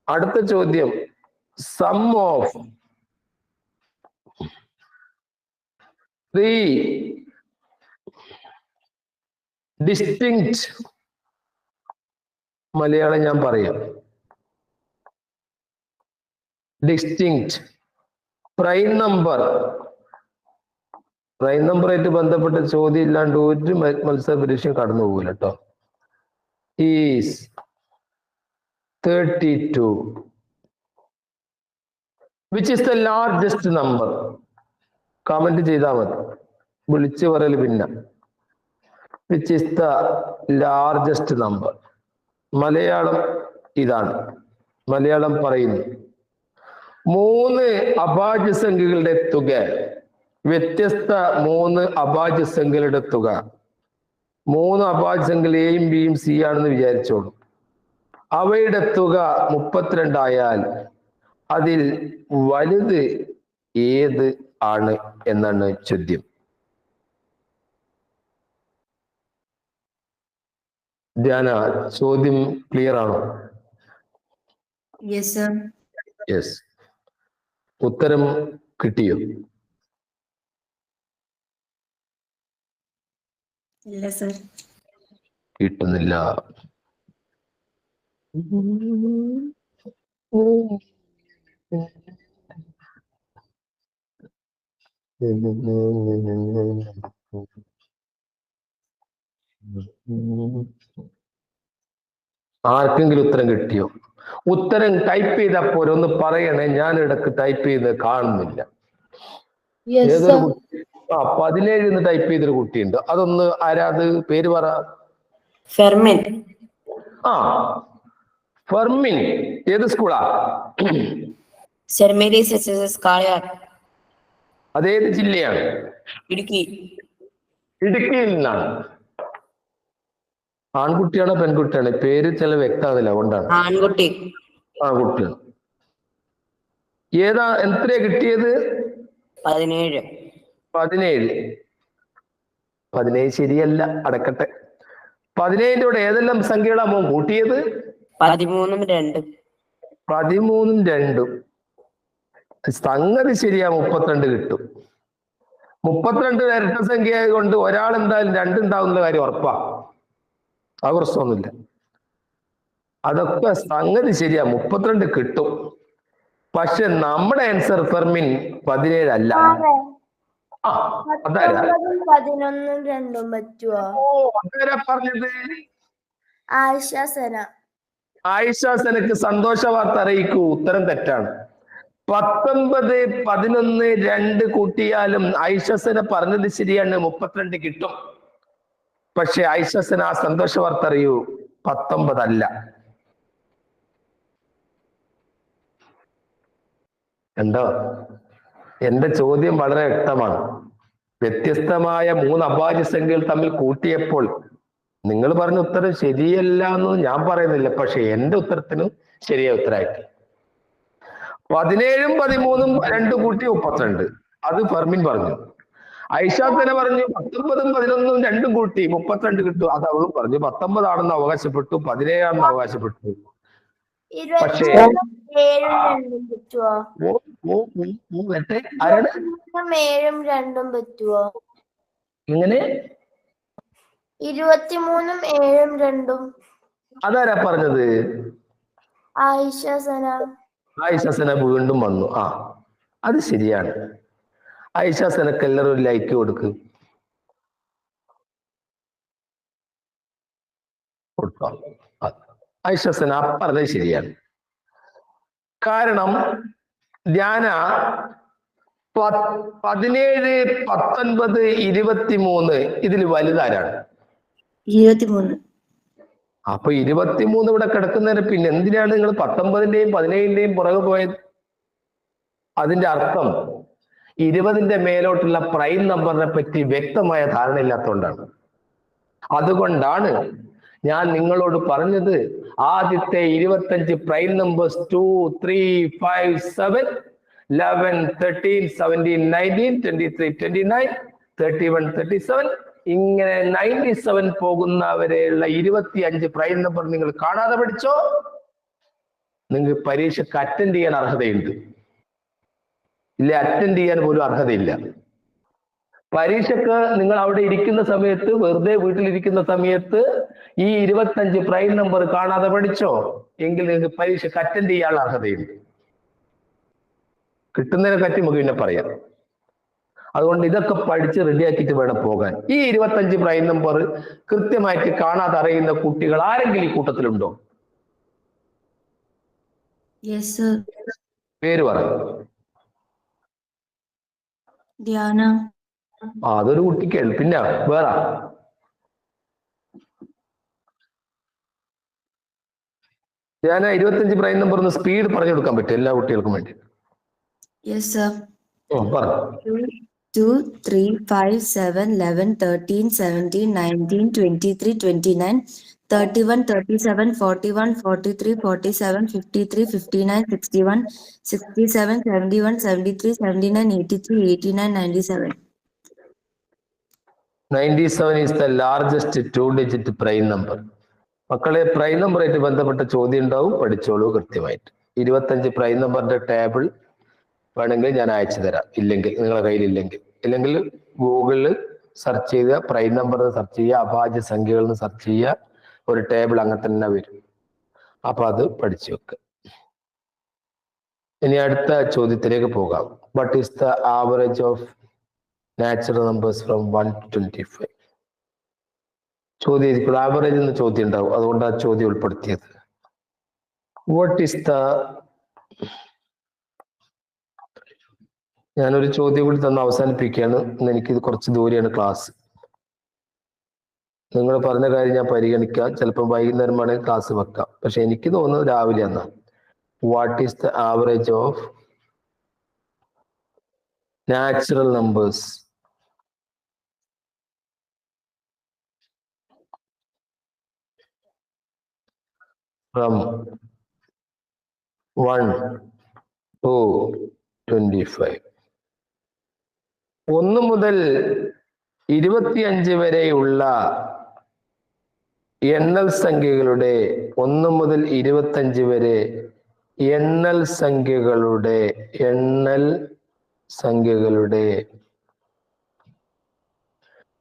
അടുത്ത ചോദ്യം, സം ഓഫ് 3 ഡിസ്റ്റിങ്ക്റ്റ്, മലയാളം ഞാൻ പറയാം, ഡിസ്റ്റിങ്ക്റ്റ് പ്രൈം നമ്പർ പ്രൈം നമ്പറായിട്ട് ബന്ധപ്പെട്ട ചോദ്യം ഇല്ലാണ്ട് ഒരു മത്സര പരീക്ഷയും കടന്നു പോകില്ല കേട്ടോ. Is 32 which is the largest number? Comment ചെയ്താൽ മതി, വിളിച്ചു പറയല് പിന്നെ. Which is the largest number? Malayalam ഇതാണ്. മലയാളം പറയുന്നു 3 അഭാജ്യസംഖ്യകളുടെ തുക, വ്യത്യസ്ത 3 അഭാജ്യസംഖ്യകളുടെ തുക. 3 അഭാജ്യസംഖ്യകൾ എയും ബിയും സി ആണെന്ന് വിചാരിച്ചോളൂ. അവയുടെ തുക 32 ആയാൽ അതിൽ വലുത് ഏത് ആണ് എന്നാണ് ചോദ്യം. ധ്യാന, ചോദ്യം ക്ലിയർ ആണോ? Yes sir. യെസ്. ഉത്തരം കിട്ടിയോ? ഇല്ല സർ. കിട്ടുന്നില്ല. ആർക്കെങ്കിലും ഉത്തരം കിട്ടിയോ? ഉത്തരം ടൈപ്പ് ചെയ്തപ്പോൾ ഒന്ന് പറയണേ, ഞാൻ ഇടക്ക് ടൈപ്പ് ചെയ്ത് കാണുന്നില്ല. ഏതൊരു കുട്ടി 17 ടൈപ്പ് ചെയ്തൊരു കുട്ടിയുണ്ട്, അതൊന്ന് ആരാത്? പേര് പറ. ഫെർമിൻ. ആ, ഫെർമിൻ. ഏത് സ്കൂളാ? Saint Mary's SSS Kaliyar. അതേത് ജില്ലയാണ്? ഇടുക്കി. ഇടുക്കിയിൽ നിന്നാണ്. ആൺകുട്ടിയാണോ പെൺകുട്ടിയാണോ? പേര് ചില വ്യക്തമാകുന്നില്ല, അതുകൊണ്ടാണ്. ആൺകുട്ടി. ആൺകുട്ടിയാണ്. ഏതാ, എത്രയാ കിട്ടിയത്? 17. 17 ശരിയല്ല, അടക്കട്ടെ. 17 ഏതെല്ലാം സംഖ്യകളാ മോൻ കൂട്ടിയത്? 13ഉം 2ഉം. 13ഉം 2ഉം. സംഗതി ശരിയാ, 32 കിട്ടും. 32 ഇരട്ട സംഖ്യ കൊണ്ട് ഒരാൾ എന്തായാലും 2 ഉണ്ടാവുന്ന കാര്യം ഉറപ്പാ, അത് പ്രശ്നമൊന്നുമില്ല. അതൊക്കെ സംഗതി ശരിയാ, 32 കിട്ടും. പക്ഷെ നമ്മുടെ ആൻസർ ഫെർമിൻ 17 അല്ല. ആ, അതാരാ? 11ഉം 2ഉം പറ്റുവോ? അതാരാ പറഞ്ഞത്? ആയിഷ സനക്ക് സന്തോഷ വാർത്ത അറിയിക്കൂ. ഉത്തരം തെറ്റാണ്. 19, 11, 2 കൂട്ടിയാലും ആയിഷസന പറഞ്ഞത് ശരിയാണ്, 32 കിട്ടും. പക്ഷെ ആയിഷസന ആ സന്തോഷ വാർത്ത അറിയൂ, 19 അല്ല. എന്തോ എന്റെ ചോദ്യം വളരെ വ്യക്തമാണ്. വ്യത്യസ്തമായ 3 അഭാജ്യസംഖ്യകൾ തമ്മിൽ കൂട്ടിയപ്പോൾ നിങ്ങൾ പറഞ്ഞ ഉത്തരം ശരിയല്ല എന്ന് ഞാൻ പറയുന്നില്ല, പക്ഷെ എന്റെ ഉത്തരത്തിന് ശരിയായ ഉത്തരമായിട്ട് 17ഉം 13ഉം 2 കൂട്ടി 32. അത് ഫെർമിൻ പറഞ്ഞു. ഐഷാത്തന പറഞ്ഞു 19ഉം 11ഉം 2 കൂട്ടി 32 കിട്ടും. അത് അവളും പറഞ്ഞു. 19 ആണെന്ന് അവകാശപ്പെട്ടു, 17 ആണെന്ന് അവകാശപ്പെട്ടു. പക്ഷേ 7ഉം 2ഉം പറ്റുവോ? 7ഉം 2ഉം പറ്റുവോ? ഇങ്ങനെ 23ഉം 7ഉം 2ഉം. അതാരാ പറഞ്ഞത്? ആയിഷസന വീണ്ടും വന്നു. ആ, അത് ശരിയാണ്. ആയിഷസനക്ക് എല്ലാവരും ലൈക്ക് കൊടുക്കും. ആയിഷസന പറഞ്ഞത് ശരിയാണ്. കാരണം ധ്യാന 17, 19, 23 ഇതിൽ വലുതാരാണ്? 23. അപ്പൊ 23 ഇവിടെ കിടക്കുന്നതിന് പിന്നെ എന്തിനാണ് നിങ്ങൾ 19ന്റെയും 17ന്റെയും പുറകെ പോയത്? അതിന്റെ അർത്ഥം 20ന്റെ മേലോട്ടുള്ള പ്രൈം നമ്പറിനെ പറ്റി വ്യക്തമായ ധാരണ ഇല്ലാത്തതുകൊണ്ടാണ്. അതുകൊണ്ടാണ് ഞാൻ നിങ്ങളോട് പറഞ്ഞത് ആദ്യത്തെ 25 പ്രൈം നമ്പേഴ്സ് 2, 3, 5, 7, 11, 13, 17, 19, 23, 29, 31, 37 ഇങ്ങനെ 97 പോകുന്നവരെയുള്ള 25 പ്രൈം നമ്പർ നിങ്ങൾ കാണാതെ പഠിച്ചോ, നിങ്ങൾക്ക് പരീക്ഷയ്ക്ക് അറ്റൻഡ് ചെയ്യാൻ അർഹതയുണ്ട്. ഇല്ല, അറ്റൻഡ് ചെയ്യാൻ പോലും അർഹതയില്ല. പരീക്ഷക്ക് നിങ്ങൾ അവിടെ ഇരിക്കുന്ന സമയത്ത്, വെറുതെ വീട്ടിലിരിക്കുന്ന സമയത്ത് ഈ 25 പ്രൈം നമ്പർ കാണാതെ പഠിച്ചോ, എങ്കിൽ നിങ്ങൾക്ക് പരീക്ഷക്ക് അറ്റൻഡ് ചെയ്യാനുള്ള അർഹതയുണ്ട്. കിട്ടുന്നതിനെ പറ്റി നമുക്ക് പിന്നെ പറയാം. അതുകൊണ്ട് ഇതൊക്കെ പഠിച്ച് റെഡിയാക്കിയിട്ട് വേണം പോകാൻ. ഈ 25 പ്രൈം നമ്പർ കൃത്യമായിട്ട് കാണാതെ അറിയുന്ന കുട്ടികൾ ആരെങ്കിലും ഈ കൂട്ടത്തിലുണ്ടോ? Yes, sir. പേര് പറ. ധ്യാന. അതൊരു കുട്ടിക്ക്. പിന്നെ വേറെ? ഞാൻ 25 പ്രൈം നമ്പർ ഒന്ന് സ്പീഡ് പറഞ്ഞു കൊടുക്കാൻ പറ്റും എല്ലാ കുട്ടികൾക്കും വേണ്ടി. Yes, sir. പറ. 2, 3, 5, 7, 11, 13, 17, 19, 23, 29, 31, 37, 41, 43, 47, 53, 59, 61, 67, 71, 73, 79, 83, 89, 97. 97 is the largest 2-digit prime number. മക്കളെ പ്രൈം നമ്പറായിട്ട് ബന്ധപ്പെട്ട ചോദ്യം ഉണ്ടാവും, പഠിച്ചോളൂ കൃത്യമായിട്ട്. 25 പ്രൈം നമ്പറിന്റെ ടേബിൾ വേണമെങ്കിൽ ഞാൻ അയച്ചു തരാം, ഇല്ലെങ്കിൽ നിങ്ങളുടെ കയ്യിലില്ലെങ്കിൽ. ഇല്ലെങ്കിൽ ഗൂഗിളിൽ സെർച്ച് ചെയ്യുക, പ്രൈം നമ്പർ സെർച്ച് ചെയ്യുക, അഭാജ്യ സംഖ്യകൾ സെർച്ച് ചെയ്യുക, ഒരു ടേബിൾ അങ്ങനെ തന്നെ വരും. അപ്പൊ അത് പഠിച്ചു വെക്കുക. ഇനി അടുത്ത ചോദ്യത്തിലേക്ക് പോകാം. What is the average of natural numbers from 1 to 25? ചോദ്യം ആവറേജ് എന്ന ചോദ്യം ഉണ്ടാവും, അതുകൊണ്ട് ആ ചോദ്യം ഉൾപ്പെടുത്തിയത്. വാട്ട് ഈസ് ദ, ഞാനൊരു ചോദ്യം കൂടി തന്ന് അവസാനിപ്പിക്കുകയാണ്. എനിക്കിത് കുറച്ച് ദൂരെയാണ് ക്ലാസ്. നിങ്ങൾ പറഞ്ഞ കാര്യം ഞാൻ പരിഗണിക്കാം. ചിലപ്പോൾ വൈകുന്നേരം വേണമെങ്കിൽ ക്ലാസ് വെക്കാം, പക്ഷെ എനിക്ക് തോന്നുന്നത് രാവിലെ എന്നാണ്. What is the average of natural numbers from 1 to 25? 1 മുതൽ 25 വരെയുള്ള എണ്ണൽ സംഖ്യകളുടെ 1 മുതൽ 25 വരെ എണ്ണൽ സംഖ്യകളുടെ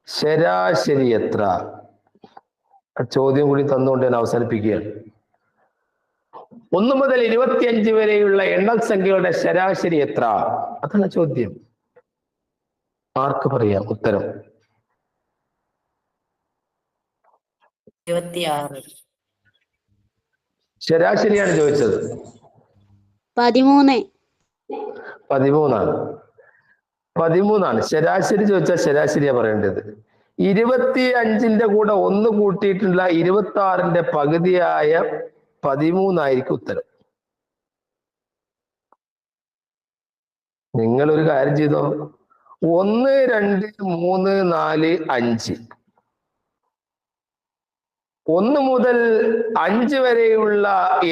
ശരാശരി എത്ര? ചോദ്യം കൂടി തന്നുകൊണ്ട് ഞാൻ അവസാനിപ്പിക്കുകയാണ്. 1 മുതൽ 25 വരെയുള്ള എണ്ണൽ സംഖ്യകളുടെ ശരാശരി എത്ര? അതാണ് ചോദ്യം. ആർക്ക് പറയാം ഉത്തരം? 26. ശരാശരിയാണ് ചോദിച്ചത്. 13. 13ആണ് ശരാശരി ചോദിച്ചാൽ ശരാശരിയാ പറയേണ്ടത്. 25ന്റെ കൂടെ 1 കൂട്ടിയിട്ടുള്ള 26ന്റെ പകുതിയായ 13 ആയിരിക്കും ഉത്തരം. നിങ്ങൾ ഒരു കാര്യം ചെയ്തോ, 1, 2, 3, 4, 5, 1 മുതൽ 5 വരെയുള്ള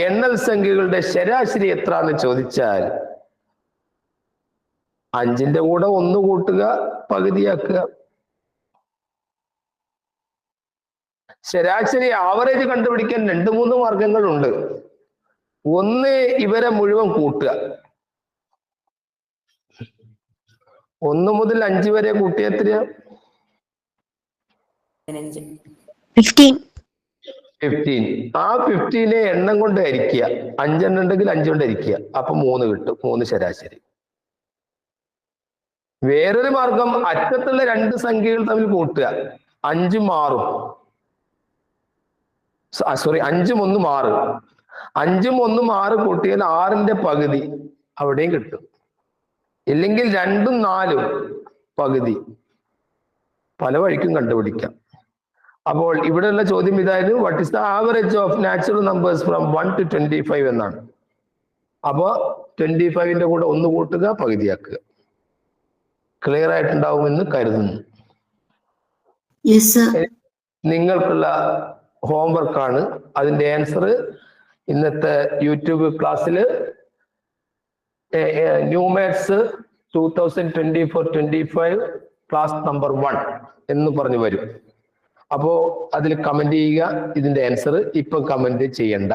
എണ്ണൽ സംഖ്യകളുടെ ശരാശരി എത്ര എന്ന് ചോദിച്ചാൽ 5ന്റെ കൂടെ 1 കൂട്ടുക, പകുതിയാക്കുക. ശരാശരി ആവറേജ് കണ്ടുപിടിക്കാൻ 2-3 മാർഗങ്ങളുണ്ട്. ഒന്ന്, ഇവരെ മുഴുവൻ കൂട്ടുക. 1 മുതൽ 5 വരെ കൂട്ടിയ എത്രയാ? 15. ആ 15നെ എണ്ണം കൊണ്ട് ഹരിക്കുക. 5 എണ്ണം ഉണ്ടെങ്കിൽ 5 കൊണ്ട് ഹരിക്കുക. അപ്പൊ 3 കിട്ടും. 3 ശരാശരി. വേറൊരു മാർഗം, അറ്റത്തുള്ള 2 സംഖ്യകൾ തമ്മിൽ കൂട്ടുക. 5 മാറും. 5ഉം 1ഉം 6. 5ഉം 1ഉം 6 കൂട്ടിയാൽ 6ന്റെ പകുതി അവിടെയും കിട്ടും. ഇല്ലെങ്കിൽ 2ഉം 4ഉം പകുതി. പല വഴിക്കും കണ്ടുപിടിക്കാം. അപ്പോൾ ഇവിടെയുള്ള ചോദ്യം ഇതായത് what is the average of natural numbers from 1 to 25 എന്നാണ്. അപ്പോ 25ന്റെ കൂടെ 1 കൂട്ടുക, പകുതിയാക്കുക. ക്ലിയർ ആയിട്ടുണ്ടാവുമെന്ന് കരുതുന്നു. നിങ്ങൾക്കുള്ള ഹോംവർക്കാണ്. അതിന്റെ ആൻസർ ഇന്നത്തെ യൂട്യൂബ് ക്ലാസ്സിൽ ന്യൂ മാത്സ് 2024-25 ക്ലാസ് നമ്പർ 1 എന്ന് പറഞ്ഞു വരും. അപ്പോ അതിൽ കമന്റ് ചെയ്യുക ഇതിന്റെ ആൻസർ. ഇപ്പൊ കമന്റ് ചെയ്യണ്ട.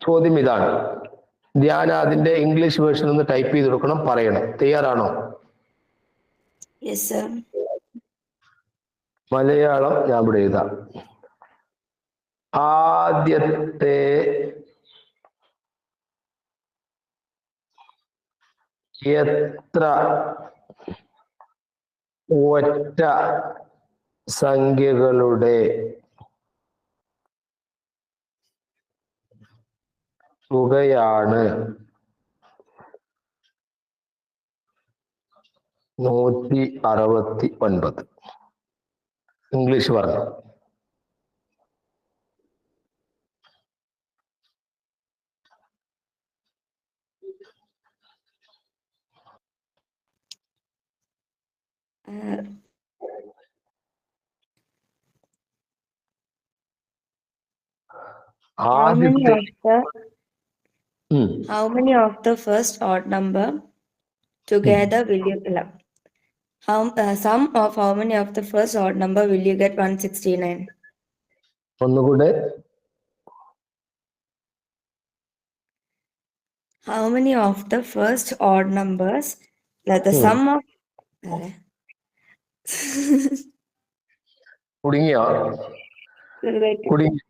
ചോദ്യം ഇതാണ്. ധ്യാന അതിന്റെ ഇംഗ്ലീഷ് വേർഷൻ ഒന്ന് ടൈപ്പ് ചെയ്ത് കൊടുക്കണം, പറയണം. തയ്യാറാണോ? മലയാളം ഞാൻ ഇവിടെ എഴുതാം. ആദ്യത്തെ എത്ര ഒറ്റ സംഖ്യകളുടെ തുകയാണ് 169? ഇംഗ്ലീഷ് പറഞ്ഞു. How many ആദ്യത്തെ how many of the first odd number together will you sum of how many of the first odd number will you get 169? ഒന്നുകൂടെ. How many of the first odd numbers that the sum of കുടുങ്ങിയോ? കുടുങ്ങി.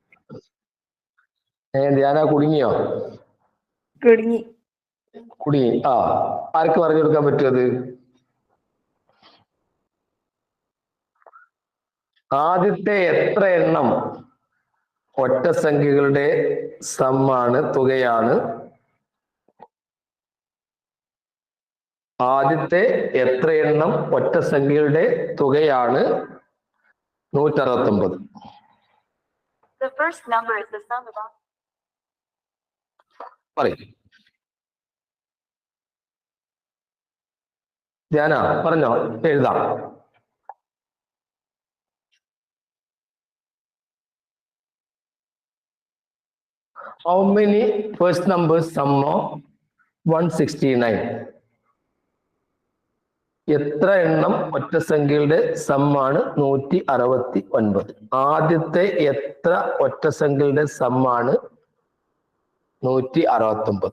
ധ്യാന കുടുങ്ങിയോ? കുടുങ്ങി. കുടുങ്ങി. ആർക്ക് പറഞ്ഞു കൊടുക്കാൻ പറ്റും അത്? ആദ്യത്തെ എത്ര എണ്ണം ഒറ്റ സംഖ്യകളുടെ സമ്മാണ്, തുകയാണ്? ആദ്യത്തെ എത്ര എണ്ണം ഒറ്റ സംഖ്യകളുടെ തുകയാണ് 169? പറയും. ധ്യാന പറഞ്ഞോ, എഴുതാം. How many first numbers sum of 169? എത്ര എണ്ണം ഒറ്റ സംഖ്യകളുടെ സമ്മാണ് 169? ആദ്യത്തെ എത്ര ഒറ്റ സംഖ്യകളുടെ സമ്മാണ് 169?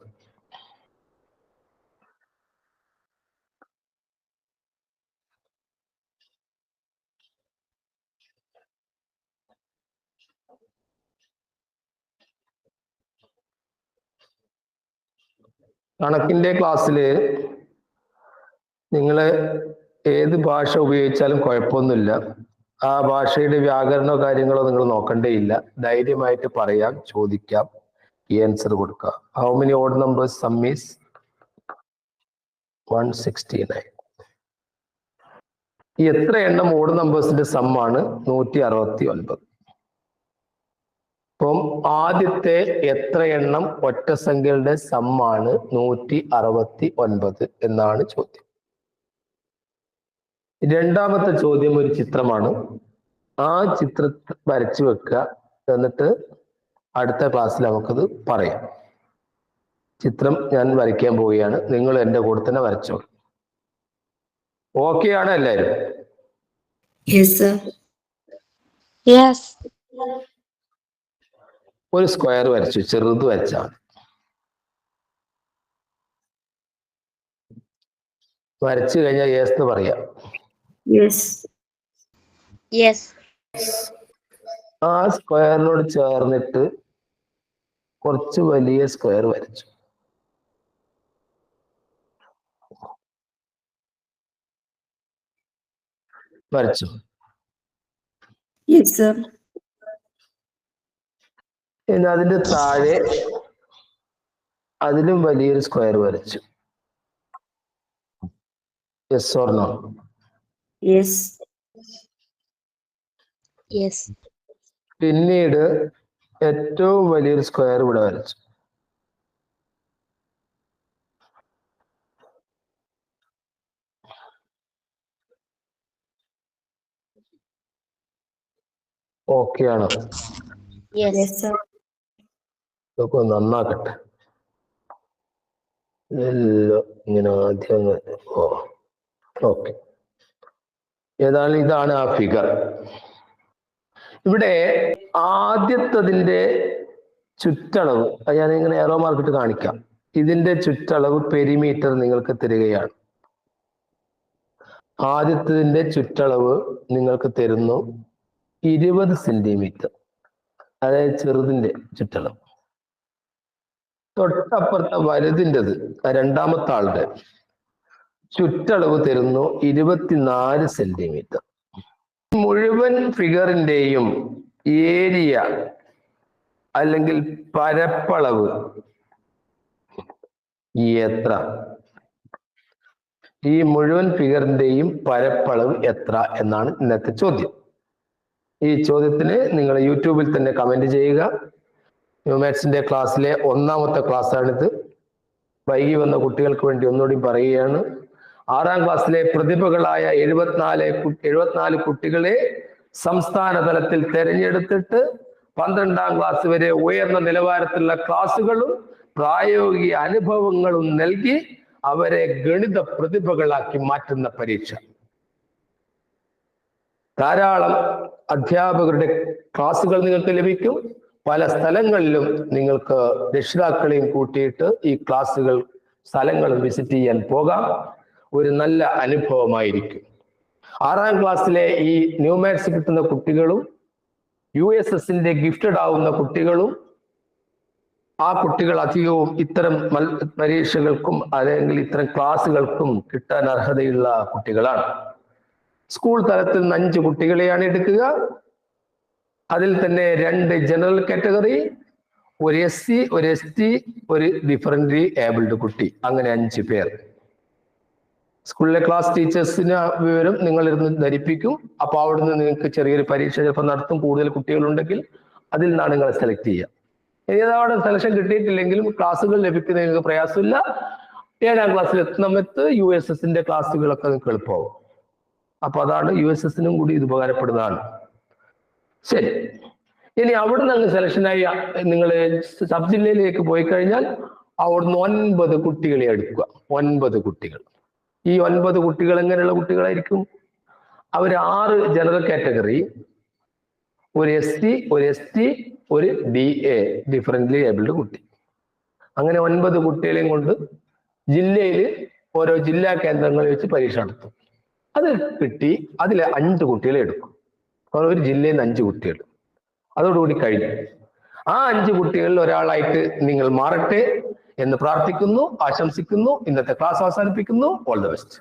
കണക്കിന്റെ ക്ലാസ്സിൽ നിങ്ങൾ ഏത് ഭാഷ ഉപയോഗിച്ചാലും കുഴപ്പമൊന്നുമില്ല. ആ ഭാഷയുടെ വ്യാകരണോ കാര്യങ്ങളോ നിങ്ങൾ നോക്കണ്ടേയില്ല. ധൈര്യമായിട്ട് പറയാം, ചോദിക്കാം, ഈ ആൻസർ കൊടുക്കാം. How many odd numbers some is 169? ഈ എത്ര എണ്ണം ഓഡ് നമ്പേഴ്സിന്റെ സമ്മാണ് 169? അപ്പം ആദ്യത്തെ എത്ര എണ്ണം ഒറ്റ സംഖ്യകളുടെ സമ്മാണ് 169 എന്നാണ് ചോദ്യം. രണ്ടാമത്തെ ചോദ്യം ഒരു ചിത്രമാണ്. ആ ചിത്രത്തിൽ വരച്ചു വെക്കുക. എന്നിട്ട് അടുത്ത ക്ലാസ്സിൽ നമുക്കത് പറയാം. ചിത്രം ഞാൻ വരയ്ക്കാൻ പോവുകയാണ്. നിങ്ങൾ എൻ്റെ കൂടെ തന്നെ വരച്ചോളൂ. ഓക്കെ ആണ് എല്ലാവരും? Yes, sir. Yes. ഒരു സ്ക്വയർ വരച്ചു, ചെറുത് വരച്ചാൽ വരച്ചു കഴിഞ്ഞാൽ യെസ് എന്ന് പറയാം. Yes. Yes. ആ സ്ക്വയറിനോട് ചേർന്നിട്ട് കുറച്ച് വലിയ സ്ക്വയർ വരച്ചു. വരച്ചു. Yes, sir. ഇനി അതിന്റെ താഴെ അതിലും വലിയൊരു സ്ക്വയർ വരച്ചു. Yes or no? Yes. Yes. പിന്നീട് ഏറ്റവും വലിയൊരു സ്ക്വയർ ഇവിടെ വരച്ചു. ഓക്കെ ആണോ? Yes. Yes, sir. ഇതൊക്കെ നന്നാക്കട്ടെ. എല്ലാം ഇങ്ങനെ ആദ്യം ഓക്കെ. ഏതായാലും ഇതാണ് ആ ഫിഗർ. ഇവിടെ ആദ്യത്തതിന്റെ ചുറ്റളവ് ഞാനിങ്ങനെ ഏറോ മാർക്കിട്ട് കാണിക്കാം. ഇതിന്റെ ചുറ്റളവ് പെരിമീറ്റർ നിങ്ങൾക്ക് തരികയാണ്. ആദ്യത്തതിന്റെ ചുറ്റളവ് നിങ്ങൾക്ക് തരുന്നു 20 സെന്റിമീറ്റർ, അതായത് ചെറുതിന്റെ ചുറ്റളവ്. തൊട്ടപ്പുറത്തെ വലുതിൻ്റെത്, രണ്ടാമത്തെ ആളുടെ ചുറ്റളവ് തരുന്നു 24 സെന്റിമീറ്റർ. മുഴുവൻ ഫിഗറിന്റെയും ഏരിയ അല്ലെങ്കിൽ പരപ്പളവ് എത്ര? ഈ മുഴുവൻ ഫിഗറിന്റെയും പരപ്പളവ് എത്ര എന്നാണ് ഇന്നത്തെ ചോദ്യം. ഈ ചോദ്യത്തിന് നിങ്ങൾ യൂട്യൂബിൽ തന്നെ കമന്റ് ചെയ്യുക. ന്യൂമാത്സിന്റെ ക്ലാസ്സിലെ 1ാമത്തെ ക്ലാസ്സാണിത്. വൈകി വന്ന കുട്ടികൾക്ക് വേണ്ടി ഒന്നുകൂടി പറയുകയാണ്. 6ാം ക്ലാസ്സിലെ പ്രതിഭകളായ 74 കുട്ടികളെ സംസ്ഥാന തലത്തിൽ തെരഞ്ഞെടുത്തിട്ട് 12ാം ക്ലാസ് വരെ ഉയർന്ന നിലവാരത്തിലുള്ള ക്ലാസ്സുകളും പ്രായോഗിക അനുഭവങ്ങളും നൽകി അവരെ ഗണിത പ്രതിഭകളാക്കി മാറ്റുന്ന പരീക്ഷ. ധാരാളം അധ്യാപകരുടെ ക്ലാസ്സുകൾ നിങ്ങൾക്ക് ലഭിക്കും. പല സ്ഥലങ്ങളിലും നിങ്ങൾക്ക് രക്ഷിതാക്കളെയും കൂട്ടിയിട്ട് ഈ ക്ലാസ്സുകൾ സ്ഥലങ്ങളും വിസിറ്റ് ചെയ്യാൻ പോകാം. ഒരു നല്ല അനുഭവമായിരിക്കും. 6ാം ക്ലാസ്സിലെ ഈ ന്യൂമാത്സ് കിട്ടുന്ന കുട്ടികളും USSന്റെ ഗിഫ്റ്റഡ് ആവുന്ന കുട്ടികളും ആ കുട്ടികൾ അധികവും ഇത്തരം പരീക്ഷകൾക്കും അല്ലെങ്കിൽ ഇത്തരം ക്ലാസ്സുകൾക്കും കിട്ടാൻ അർഹതയുള്ള കുട്ടികളാണ്. സ്കൂൾ തലത്തിൽ നിന്ന് 5 കുട്ടികളെയാണ് എടുക്കുക. അതിൽ തന്നെ 2 ജനറൽ കാറ്റഗറി, ഒരു SC, ഒരു ST, ഒരു ഡിഫറൻ്റ്ലി ഏബിൾഡ് കുട്ടി, അങ്ങനെ 5 പേർ. സ്കൂളിലെ ക്ലാസ് ടീച്ചേഴ്സിന് വിവരം നിങ്ങളിരുന്ന് ധരിപ്പിക്കും. അപ്പൊ അവിടുന്ന് നിങ്ങൾക്ക് ചെറിയൊരു പരീക്ഷ ചിലപ്പോൾ നടത്തും. കൂടുതൽ കുട്ടികളുണ്ടെങ്കിൽ അതിൽ നിന്നാണ് നിങ്ങൾ സെലക്ട് ചെയ്യുക. ഏതവിടെ സെലക്ഷൻ കിട്ടിയിട്ടില്ലെങ്കിലും ക്ലാസ്സുകൾ ലഭിക്കുന്ന നിങ്ങൾക്ക് പ്രയാസമില്ല. 7ാം ക്ലാസ്സിൽ എത്തുന്നമത്ത് USSന്റെ ക്ലാസ്സുകളൊക്കെ നിങ്ങൾക്ക് എളുപ്പമാവും. അപ്പൊ അതാണ് USSനും കൂടി ഇത് ഉപകാരപ്പെടുന്നതാണ്. ശരി, ഇനി അവിടുന്ന് അങ്ങ് സെലക്ഷനായി നിങ്ങൾ സബ് ജില്ലയിലേക്ക് പോയി കഴിഞ്ഞാൽ അവിടുന്ന് 9 കുട്ടികളെ എടുക്കുക. 9 കുട്ടികൾ. ഈ 9 കുട്ടികൾ എങ്ങനെയുള്ള കുട്ടികളായിരിക്കും? അവർ 6 ജനറൽ കാറ്റഗറി, ഒരു SC, ഒരു ST, ഒരു DA ഡിഫറൻ്റ്ലി ഏബിൾഡ് കുട്ടി. അങ്ങനെ 9 കുട്ടികളെയും കൊണ്ട് ജില്ലയിൽ ഓരോ ജില്ലാ കേന്ദ്രങ്ങളിൽ വെച്ച് പരീക്ഷ നടത്തും. അത് കിട്ടി അതിൽ 5 കുട്ടികളെ എടുക്കും. ഒരു ജില്ലയിൽ നിന്ന് 5 കുട്ടികൾ. അതോടുകൂടി കഴിഞ്ഞു. ആ 5 കുട്ടികളിൽ ഒരാളായിട്ട് നിങ്ങൾ മാറട്ടെ എന്ന് പ്രാർത്ഥിക്കുന്നു, ആശംസിക്കുന്നു. ഇന്നത്തെ ക്ലാസ് അവസാനിപ്പിക്കുന്നു. All the best.